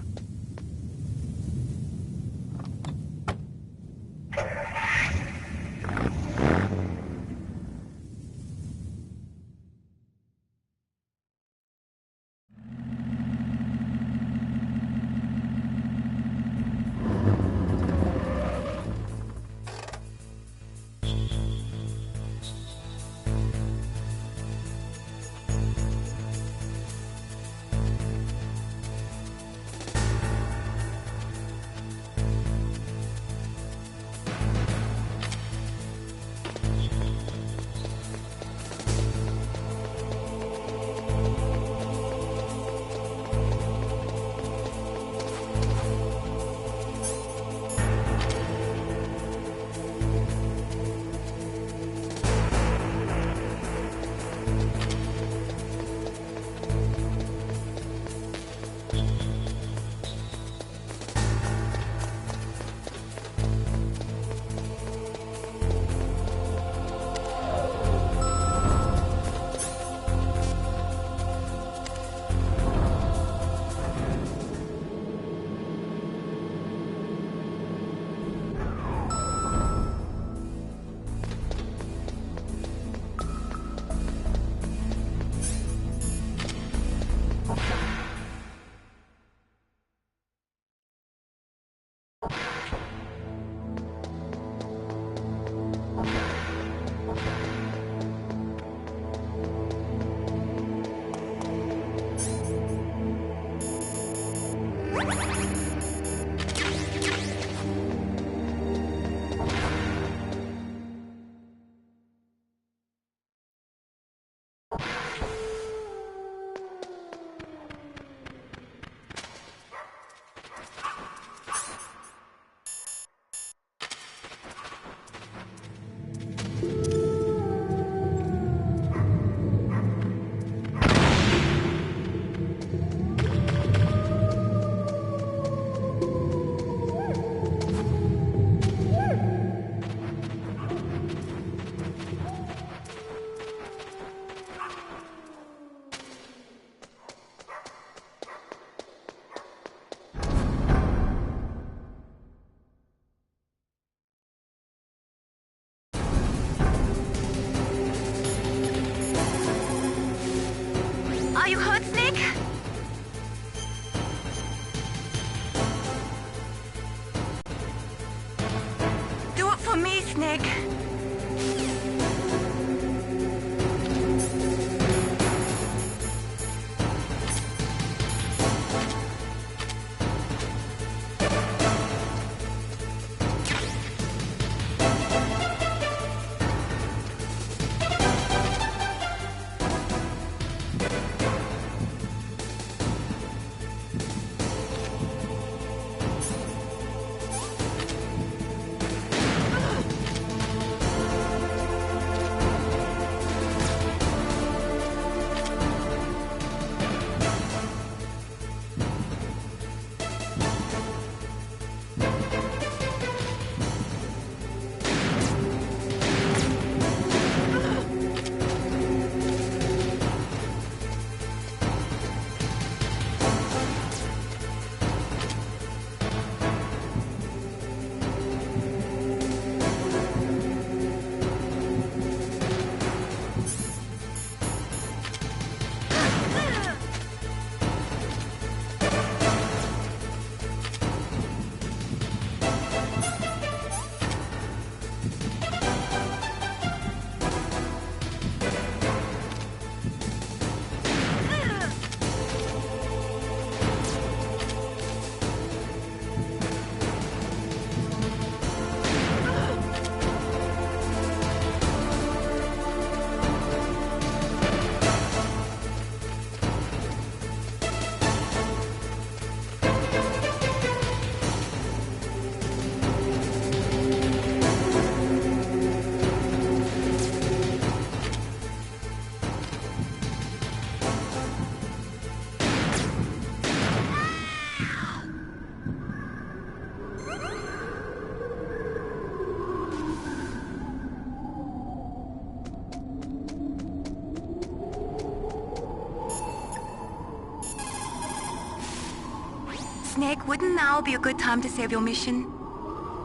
Snake, wouldn't now be a good time to save your mission?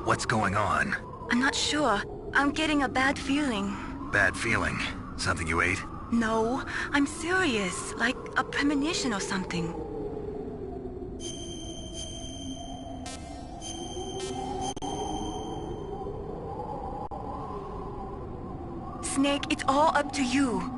What's going on? I'm not sure. I'm getting a bad feeling. Bad feeling? Something you ate? No, I'm serious. Like a premonition or something. Snake, it's all up to you.